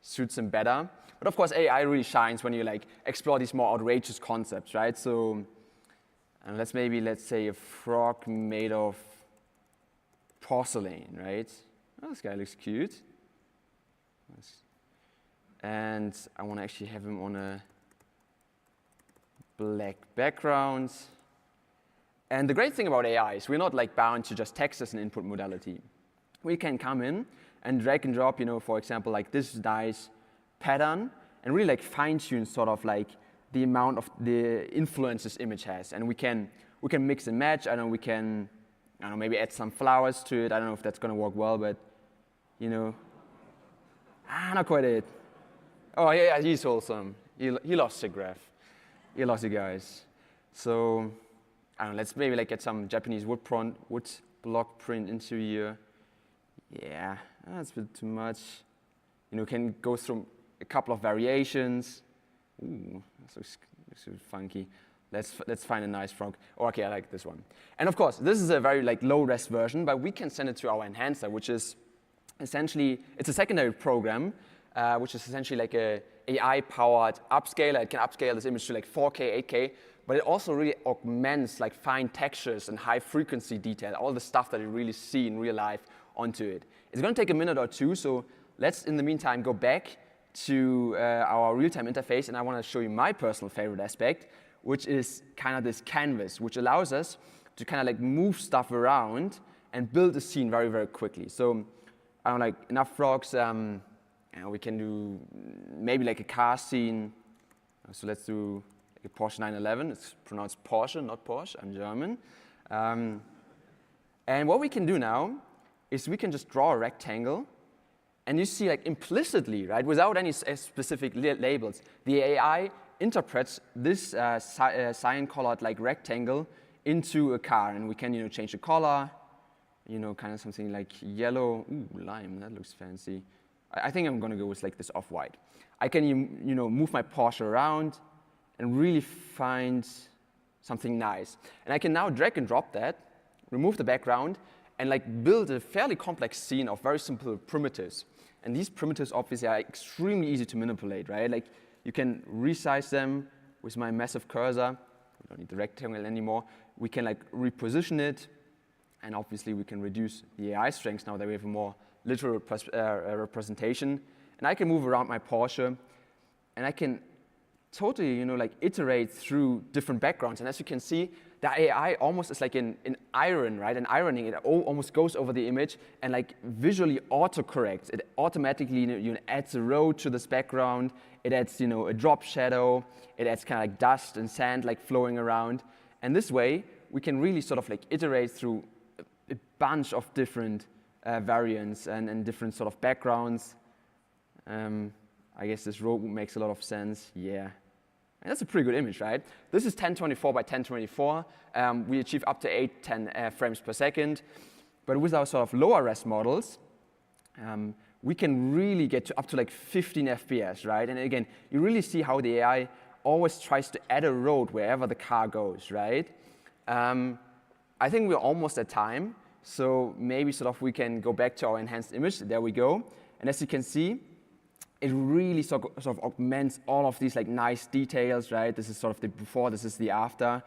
Speaker 3: suits him better. But of course, AI really shines when you like explore these more outrageous concepts, right? So let's say a frog made of porcelain, right? Oh, this guy looks cute. And I want to actually have him on a black background. And the great thing about AI is we're not like bound to just text as an input modality. We can come in and drag and drop, you know, for example, like this nice pattern, and really like fine-tune sort of like the amount of the influence this image has. And we can mix and match. I don't know, maybe add some flowers to it. I don't know if that's gonna work well, but you know, not quite it. Oh yeah, he's awesome. He lost SIGGRAPH. He lost you guys. So I don't know, let's maybe like get some Japanese wood block print into here. Yeah, that's a bit too much. You know, can go through a couple of variations. Ooh, that looks funky. Let's find a nice frog. Oh, okay, I like this one. And of course, this is a very like low-res version, but we can send it to our enhancer, which is essentially, it's a secondary program, which is essentially like a AI-powered upscaler. It can upscale this image to like 4K, 8K, but it also really augments like fine textures and high-frequency detail, all the stuff that you really see in real life onto it. It's going to take a minute or two, so let's, in the meantime, go back to our real-time interface, and I want to show you my personal favorite aspect, which is kind of this canvas, which allows us to kind of like move stuff around and build a scene very, very quickly. So I don't like enough frogs. And we can do maybe like a car scene. So let's do like a Porsche 911. It's pronounced Porsche, not Porsche. I'm German. And what we can do now is we can just draw a rectangle. And you see like implicitly, right, without any specific labels, the AI interprets this cyan-colored like rectangle into a car, and we can, you know, change the color, you know, kind of something like yellow. Ooh, lime, that looks fancy. I think I'm gonna go with like this off-white. I can, you know, move my Porsche around and really find something nice. And I can now drag and drop that, remove the background, and like build a fairly complex scene of very simple primitives. And these primitives obviously are extremely easy to manipulate, right? Like you can resize them with my massive cursor. We don't need the rectangle anymore. We can like reposition it, and obviously we can reduce the AI strength now that we have a more literal representation. And I can move around my Porsche, and I can totally, you know, like iterate through different backgrounds. And as you can see, the AI almost is like an iron, right? An ironing, it almost goes over the image and like visually autocorrects. It automatically, you know, adds a road to this background. It adds, you know, a drop shadow. It adds kind of like dust and sand like flowing around. And this way, we can really sort of like iterate through a bunch of different variants and different sort of backgrounds. I guess this road makes a lot of sense. Yeah. And that's a pretty good image, right? This is 1024 by 1024. We achieve up to 810 frames per second. But with our sort of lower res models, we can really get to up to like 15 FPS, right? And again, you really see how the AI always tries to add a road wherever the car goes, right? I think we're almost at time. So maybe sort of we can go back to our enhanced image. There we go. And as you can see, it really sort of augments all of these like nice details, right? This is sort of the before, this is the after.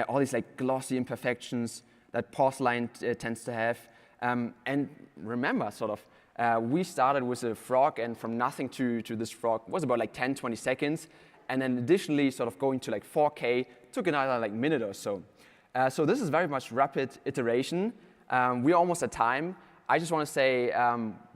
Speaker 3: All these like glossy imperfections that porcelain tends to have. And remember, sort of, we started with a frog, and from nothing to this frog was about like 10, 20 seconds. And then additionally, sort of going to like 4K took another like minute or so. So this is very much rapid iteration. We're almost at time. I just want to say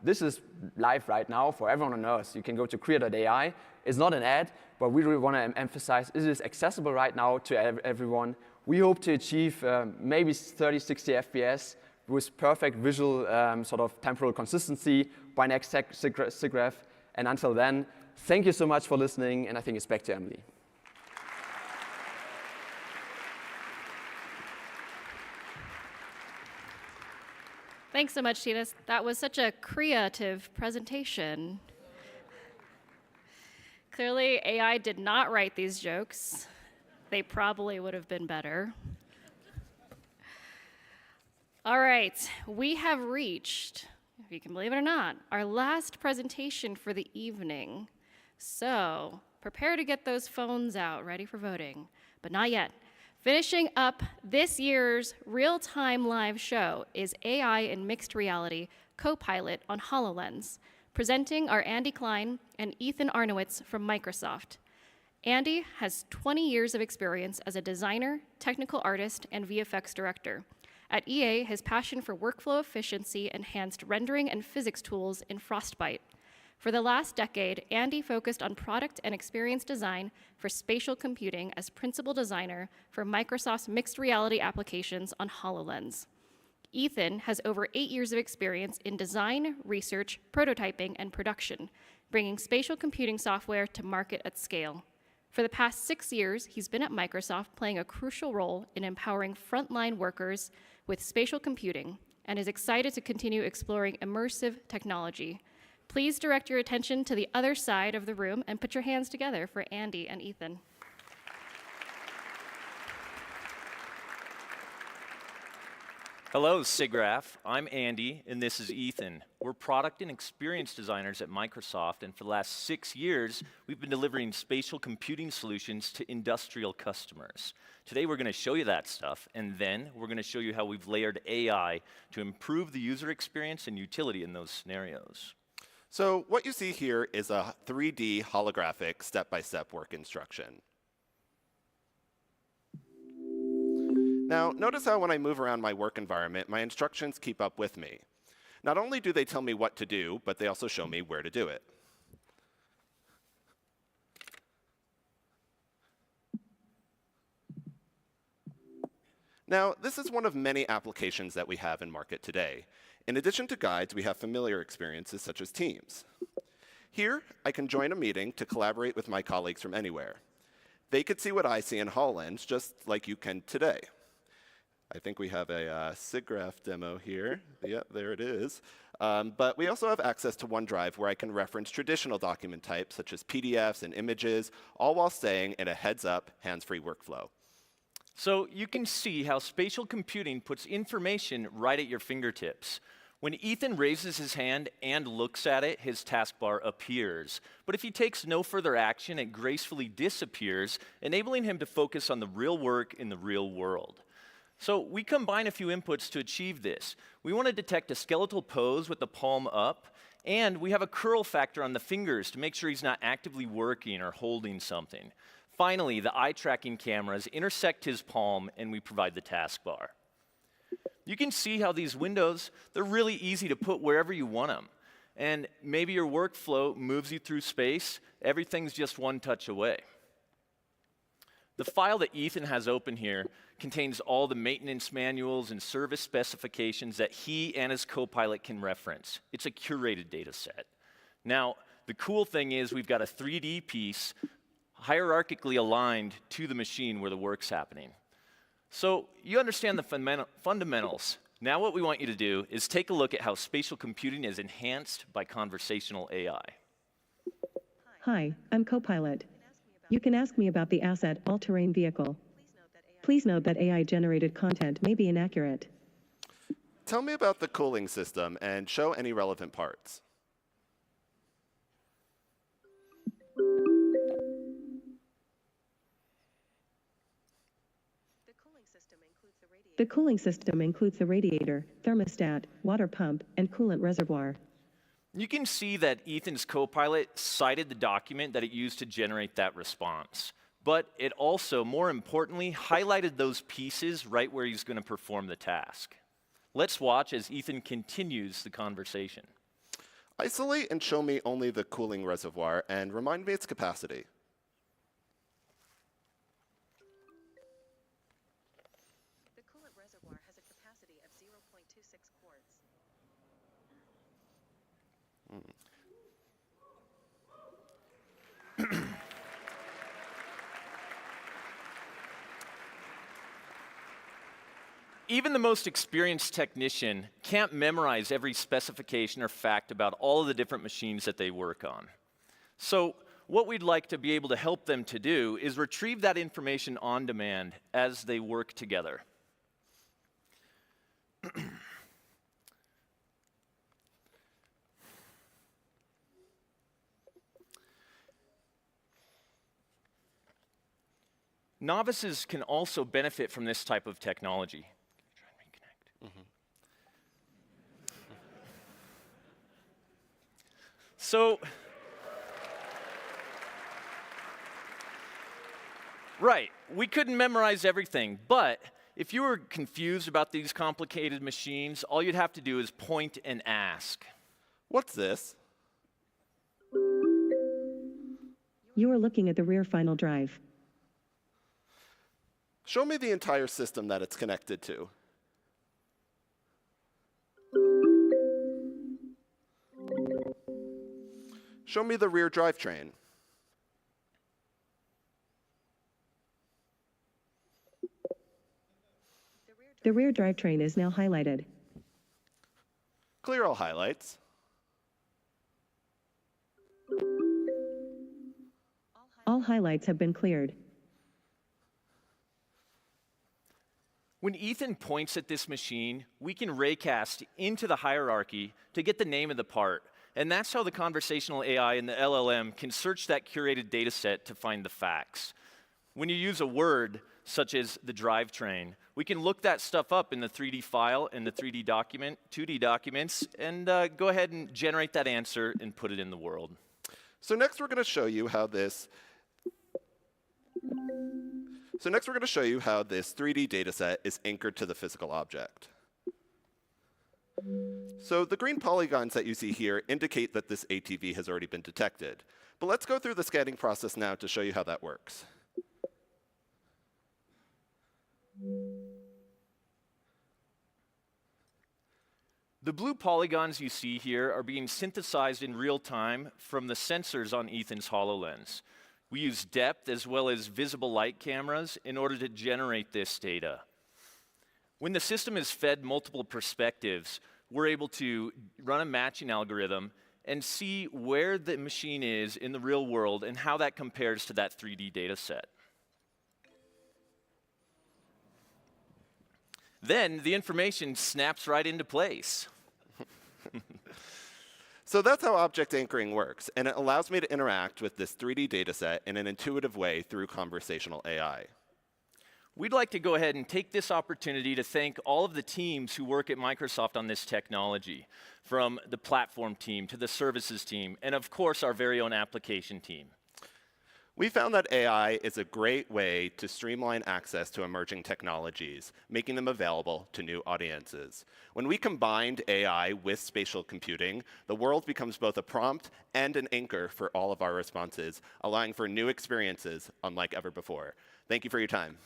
Speaker 3: this is live right now for everyone on Earth. You can go to Create.ai. It's not an ad, but we really want to emphasize it is accessible right now to everyone. We hope to achieve maybe 30, 60 FPS with perfect visual sort of temporal consistency by next SIGGRAPH. And until then, thank you so much for listening, and I think it's back to Emily.
Speaker 2: Thanks so much, Titus. That was such a creative presentation. Clearly, AI did not write these jokes. They probably would have been better. All right, we have reached, if you can believe it or not, our last presentation for the evening. So prepare to get those phones out, ready for voting, but not yet. Finishing up this year's real-time live show is AI in mixed reality Copilot on HoloLens. Presenting are Andy Klein and Ethan Arnowitz from Microsoft. Andy has 20 years of experience as a designer, technical artist, and VFX director. At EA, his passion for workflow efficiency enhanced rendering and physics tools in Frostbite. For the last decade, Andy focused on product and experience design for spatial computing as principal designer for Microsoft's mixed reality applications on HoloLens. Ethan has over 8 years of experience in design, research, prototyping, and production, bringing spatial computing software to market at scale. For the past 6 years, he's been at Microsoft playing a crucial role in empowering frontline workers with spatial computing and is excited to continue exploring immersive technology. Please direct your attention to the other side of the room and put your hands together for Andy and Ethan.
Speaker 4: Hello, SIGGRAPH. I'm Andy, and this is Ethan. We're product and experience designers at Microsoft, and for the last 6 years, we've been delivering spatial computing solutions to industrial customers. Today, we're going to show you that stuff, and then we're going to show you how we've layered AI to improve the user experience and utility in those scenarios.
Speaker 22: So what you see here is a 3D holographic step-by-step work instruction. Now, notice how when I move around my work environment, my instructions keep up with me. Not only do they tell me what to do, but they also show me where to do it. Now, this is one of many applications that we have in market today. In addition to guides, we have familiar experiences such as Teams. Here, I can join a meeting to collaborate with my colleagues from anywhere. They could see what I see in HoloLens, just like you can today. I think we have a SIGGRAPH demo here. Yep, there it is. But we also have access to OneDrive, where I can reference traditional document types, such as PDFs and images, all while staying in a heads-up, hands-free workflow.
Speaker 4: So you can see how spatial computing puts information right at your fingertips. When Ethan raises his hand and looks at it, his taskbar appears. But if he takes no further action, it gracefully disappears, enabling him to focus on the real work in the real world. So we combine a few inputs to achieve this. We want to detect a skeletal pose with the palm up, and we have a curl factor on the fingers to make sure he's not actively working or holding something. Finally, the eye tracking cameras intersect his palm, and we provide the taskbar. You can see how these windows, they're really easy to put wherever you want them. And maybe your workflow moves you through space. Everything's just one touch away. The file that Ethan has open here contains all the maintenance manuals and service specifications that he and his co-pilot can reference. It's a curated data set. Now, the cool thing is we've got a 3D piece hierarchically aligned to the machine where the work's happening. So you understand the fundamentals. Now what we want you to do is take a look at how spatial computing is enhanced by conversational AI.
Speaker 23: Hi, I'm Copilot. You can ask me about the asset all-terrain vehicle. Please note that AI-generated content may be inaccurate.
Speaker 22: Tell me about the cooling system and show any relevant parts.
Speaker 23: The cooling system includes the radiator, thermostat, water pump, and coolant reservoir.
Speaker 4: You can see that Ethan's co-pilot cited the document that it used to generate that response. But it also, more importantly, highlighted those pieces right where he's going to perform the task. Let's watch as Ethan continues the conversation.
Speaker 22: Isolate and show me only the cooling reservoir and remind me its capacity.
Speaker 23: The coolant reservoir has a capacity of 0.26 quarts.
Speaker 4: Even the most experienced technician can't memorize every specification or fact about all of the different machines that they work on. So what we'd like to be able to help them to do is retrieve that information on demand as they work together. Novices can also benefit from this type of technology. So, right, we couldn't memorize everything, but if you were confused about these complicated machines, all you'd have to do is point and ask.
Speaker 22: What's this?
Speaker 23: You are looking at the rear final drive.
Speaker 22: Show me the entire system that it's connected to. Show me the rear drivetrain.
Speaker 23: The rear drivetrain is now highlighted.
Speaker 22: Clear all highlights.
Speaker 23: All highlights have been cleared.
Speaker 4: When Ethan points at this machine, we can raycast into the hierarchy to get the name of the part. And that's how the conversational AI and the LLM can search that curated data set to find the facts. When you use a word, such as the drivetrain, we can look that stuff up in the 3D file and the 3D document, 2D documents, and go ahead and generate that answer and put it in the world.
Speaker 22: So next we're going to show you how this 3D dataset is anchored to the physical object. So the green polygons that you see here indicate that this ATV has already been detected. But let's go through the scanning process now to show you how that works.
Speaker 4: The blue polygons you see here are being synthesized in real time from the sensors on Ethan's HoloLens. We use depth as well as visible light cameras in order to generate this data. When the system is fed multiple perspectives, we're able to run a matching algorithm and see where the machine is in the real world and how that compares to that 3D data set. Then the information snaps right into place.
Speaker 22: So that's how object anchoring works, and it allows me to interact with this 3D dataset in an intuitive way through conversational AI.
Speaker 4: We'd like to go ahead and take this opportunity to thank all of the teams who work at Microsoft on this technology, from the platform team to the services team, and of course our very own application team.
Speaker 22: We found that AI is a great way to streamline access to emerging technologies, making them available to new audiences. When we combined AI with spatial computing, the world becomes both a prompt and an anchor for all of our responses, allowing for new experiences unlike ever before. Thank you for your time.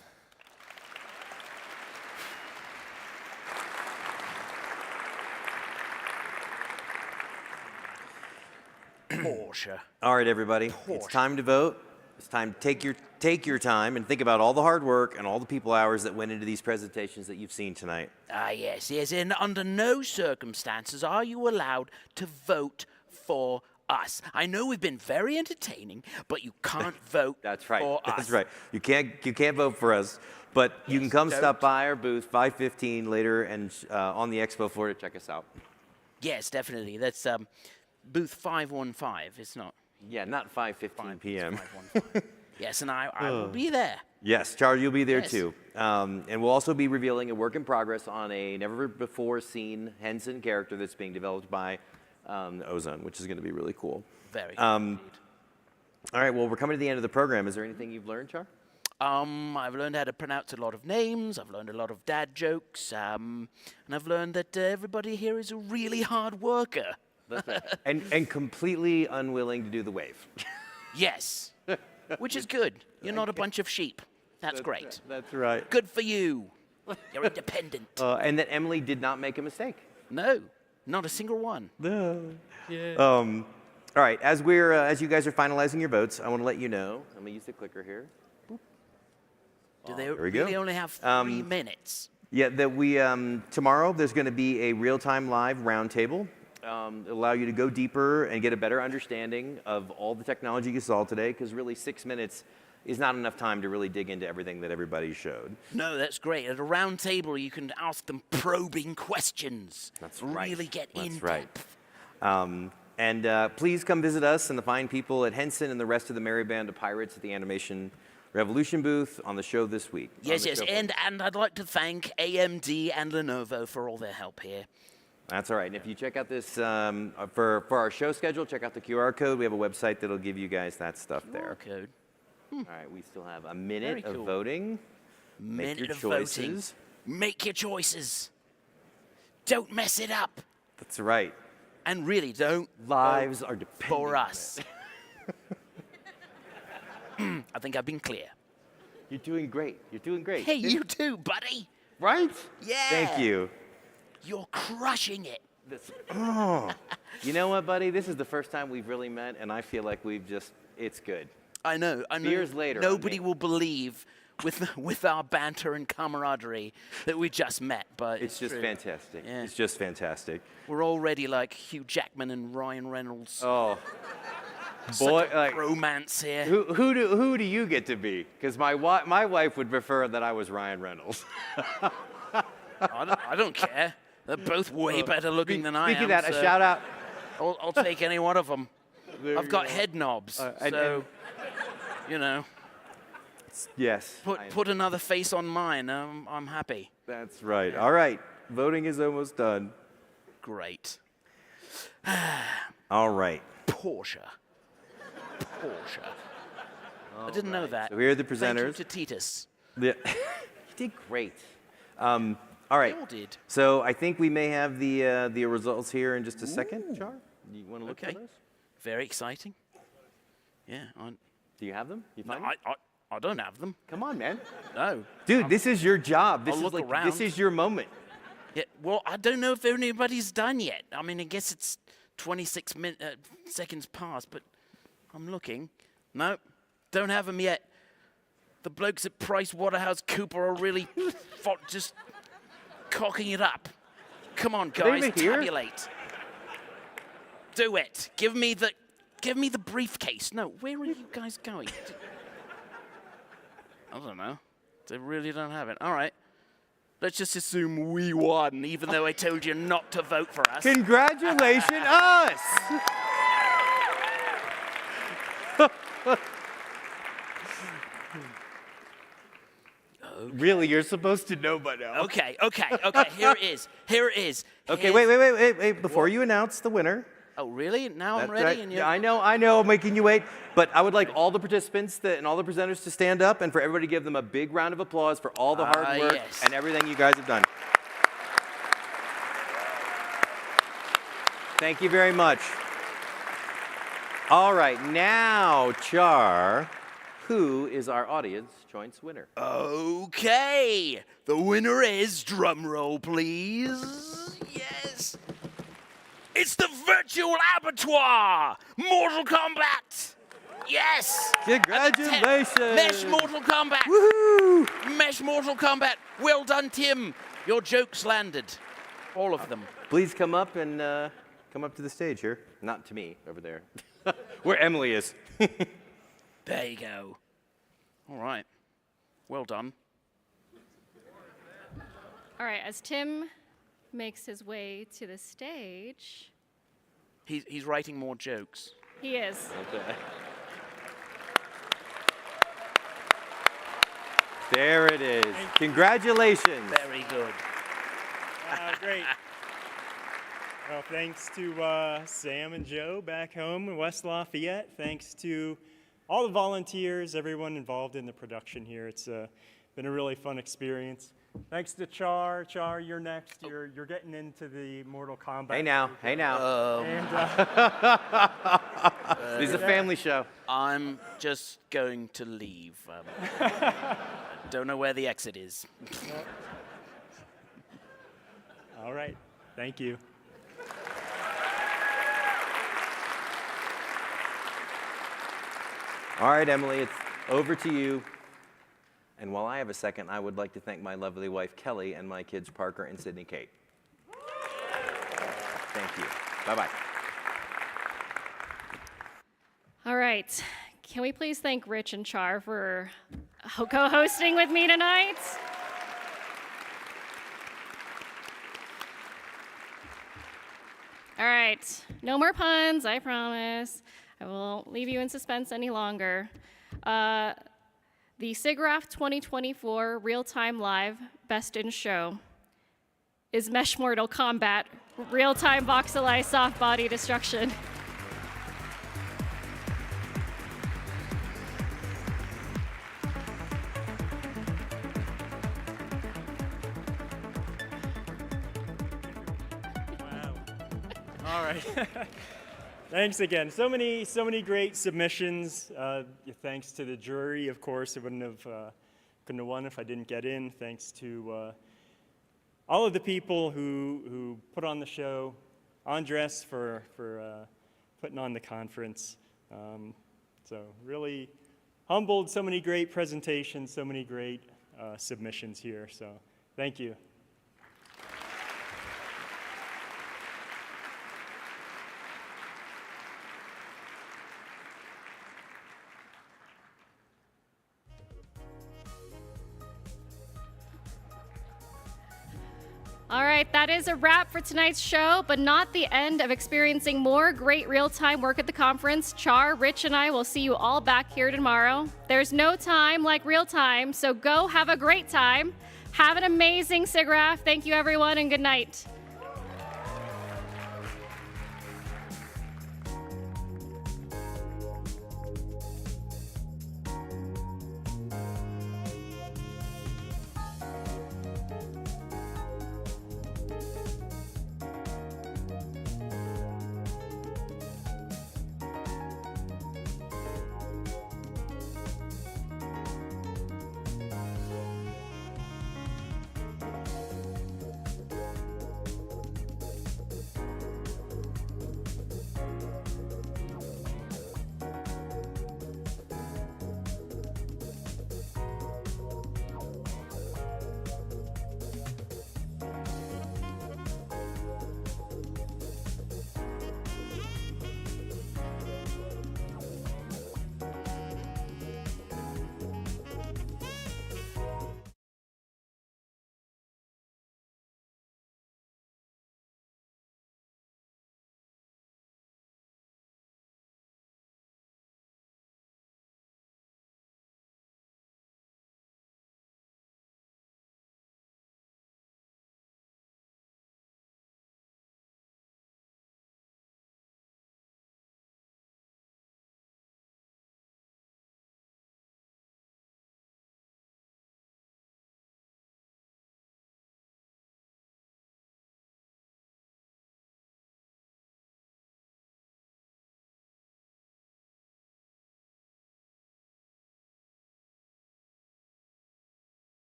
Speaker 7: Porsche. All right, everybody. It's time to vote. It's time to take your time and think about all the hard work and all the people hours that went into these presentations that you've seen tonight.
Speaker 6: Yes, and under no circumstances are you allowed to vote for us. I know we've been very entertaining, but you can't vote for us.
Speaker 7: That's right. You can't vote for us, but you can come stop by our booth 5:15 later and on the expo floor to check us out.
Speaker 6: Yes, definitely. That's booth 515. It's not.
Speaker 7: Yeah, not 5:15 p.m.
Speaker 6: Yes, and I will be there.
Speaker 7: Yes, Charlie, you'll be there
Speaker 6: Yes.
Speaker 7: too. And we'll also be revealing a work in progress on a never-before-seen Henson character that's being developed by Ozone, which is going to be really cool.
Speaker 6: Very
Speaker 7: All right, well, we're coming to the end of the program. Is there anything you've learned, Char?
Speaker 6: I've learned how to pronounce a lot of names. I've learned a lot of dad jokes. And I've learned that everybody here is a really hard worker.
Speaker 7: That's right. and completely unwilling to do the wave.
Speaker 6: Yes, which is good. You're not a bunch of sheep. That's great.
Speaker 7: That's right.
Speaker 6: Good for you. You're independent.
Speaker 7: And that Emily did not make a mistake.
Speaker 6: No, not a single one.
Speaker 7: No.
Speaker 6: Yeah.
Speaker 7: All right, as you guys are finalizing your votes, I want to let you know. I'm gonna use the clicker here.
Speaker 6: Do they
Speaker 7: There we
Speaker 6: really
Speaker 7: go.
Speaker 6: only have 3 minutes?
Speaker 7: Yeah, that we tomorrow there's going to be a real-time live roundtable. It'll allow you to go deeper and get a better understanding of all the technology you saw today, because really 6 minutes is not enough time to really dig into everything that everybody showed.
Speaker 6: No, that's great. At a round table, you can ask them probing questions.
Speaker 7: That's
Speaker 6: really
Speaker 7: right.
Speaker 6: get in
Speaker 7: That's right.
Speaker 6: depth.
Speaker 7: And please come visit us and the fine people at Henson and the rest of the merry band of pirates at the Animation Revolution booth on the show this week.
Speaker 6: Yes, and I'd like to thank AMD and Lenovo for all their help here.
Speaker 7: That's all right. And if you check out this, for our show schedule, check out the QR code. We have a website that'll give you guys that stuff there.
Speaker 6: Code.
Speaker 7: All right, we still have a minute
Speaker 6: Very
Speaker 7: of
Speaker 6: cool.
Speaker 7: voting. Make your choices.
Speaker 6: Make your choices. Don't mess it up.
Speaker 7: That's right.
Speaker 6: And really, don't.
Speaker 7: Lives are dependent
Speaker 6: for
Speaker 7: on
Speaker 6: us. I think I've been clear.
Speaker 7: You're doing great. You're doing great.
Speaker 6: Hey, you too, buddy.
Speaker 7: Right?
Speaker 6: Yeah.
Speaker 7: Thank you.
Speaker 6: You're crushing it.
Speaker 7: Oh. You know what, buddy? This is the first time we've really met, and I feel like it's good.
Speaker 6: I know.
Speaker 7: Years later.
Speaker 6: Nobody will believe with our banter and camaraderie that we just met, but
Speaker 7: it's just
Speaker 6: true.
Speaker 7: fantastic.
Speaker 6: Yeah.
Speaker 7: It's just fantastic.
Speaker 6: We're already like Hugh Jackman and Ryan Reynolds.
Speaker 7: Oh.
Speaker 6: Boy,
Speaker 7: Boy, like
Speaker 6: romance here.
Speaker 7: Who do you get to be? Because my wife would prefer that I was Ryan Reynolds.
Speaker 6: I don't care. They're both way better looking than I am.
Speaker 7: Speaking of that,
Speaker 6: so
Speaker 7: a shout out.
Speaker 6: I'll take any one of them.
Speaker 7: There
Speaker 6: I've
Speaker 7: you
Speaker 6: got
Speaker 7: go.
Speaker 6: head knobs,
Speaker 7: and
Speaker 6: you know.
Speaker 7: Yes.
Speaker 6: Put another face on mine. I'm happy.
Speaker 7: That's right. All right. Voting is almost done.
Speaker 6: Great.
Speaker 7: All right.
Speaker 6: Porsche. I didn't know that.
Speaker 7: So here are the presenters.
Speaker 6: Thank you to Titus.
Speaker 7: Yeah. You did great. All right.
Speaker 6: They all did.
Speaker 7: So I think we may have the results here in just a second. Char, you want to look at those?
Speaker 6: Very exciting. Yeah.
Speaker 7: Do you have them? You find
Speaker 6: them? I don't have them.
Speaker 7: Come on, man.
Speaker 6: No.
Speaker 7: Dude, this is your job.
Speaker 6: I'll look around.
Speaker 7: This is your moment.
Speaker 6: Yeah. Well, I don't know if anybody's done yet. I mean, I guess it's 26 seconds past, but I'm looking. No, don't have them yet. The blokes at PricewaterhouseCoopers are really just cocking it up. Come on, guys, tabulate. Do it. Give me the briefcase. No, where are you guys going? I don't know. They really don't have it. All right. Let's just assume we won, even though I told you not to vote for us.
Speaker 7: Congratulations, us! Really, you're supposed to know by now.
Speaker 6: Okay. Here it is.
Speaker 7: Okay, wait. Before you announce the winner.
Speaker 6: Oh, really? Now I'm
Speaker 7: That's
Speaker 6: ready?
Speaker 7: right.
Speaker 6: And
Speaker 7: Yeah, I know, I'm making you wait. But I would like all the participants and all the presenters to stand up and for everybody to give them a big round of applause for all the hard work and everything you guys have done. Thank you very much. All right, now, Char, who is our audience choice winner?
Speaker 6: Okay. The winner is, drum roll, please. Yes. It's the virtual abattoir, Mortal Kombat. Yes.
Speaker 7: Congratulations.
Speaker 6: Mesh Mortal Kombat.
Speaker 7: Woohoo.
Speaker 6: Mesh Mortal Kombat. Well done, Tim. Your jokes landed. All of them.
Speaker 7: Please come up and come up to the stage here. Not to me, over there. Where Emily is.
Speaker 6: There you go. All right. Well done.
Speaker 2: All right, as Tim makes his way to the stage.
Speaker 6: He's writing more jokes.
Speaker 2: He is.
Speaker 7: Okay. There it is. Congratulations.
Speaker 6: Very good.
Speaker 12: Great. Well, thanks to Sam and Joe back home in West Lafayette. Thanks to all the volunteers, everyone involved in the production here. It's been a really fun experience. Thanks to Char. Char, you're next. You're getting into the Mortal Kombat.
Speaker 7: Hey now, hey now. This is a family show.
Speaker 6: I'm just going to leave. Don't know where the exit is.
Speaker 12: All right, thank you.
Speaker 7: All right, Emily, it's over to you. And while I have a second, I would like to thank my lovely wife, Kelly, and my kids, Parker and Sydney Kate. Thank you. Bye-bye.
Speaker 2: All right. Can we please thank Rich and Char for co-hosting with me tonight? All right. No more puns, I promise. I won't leave you in suspense any longer. The SIGGRAPH 2024 Real-Time Live Best in Show is Mesh Mortal Kombat Real-Time Voxelized Soft Body Destruction.
Speaker 12: All right. Thanks again. So many great submissions. Thanks to the jury, of course. I couldn't have won if I didn't get in. Thanks to all of the people who put on the show, Andres for putting on the conference. So really humbled. So many great presentations. So many great submissions here. So thank you.
Speaker 2: All right, that is a wrap for tonight's show, but not the end of experiencing more great real-time work at the conference. Char, Rich, and I will see you all back here tomorrow. There's no time like real time, so go have a great time. Have an amazing SIGGRAPH. Thank you, everyone, and good night.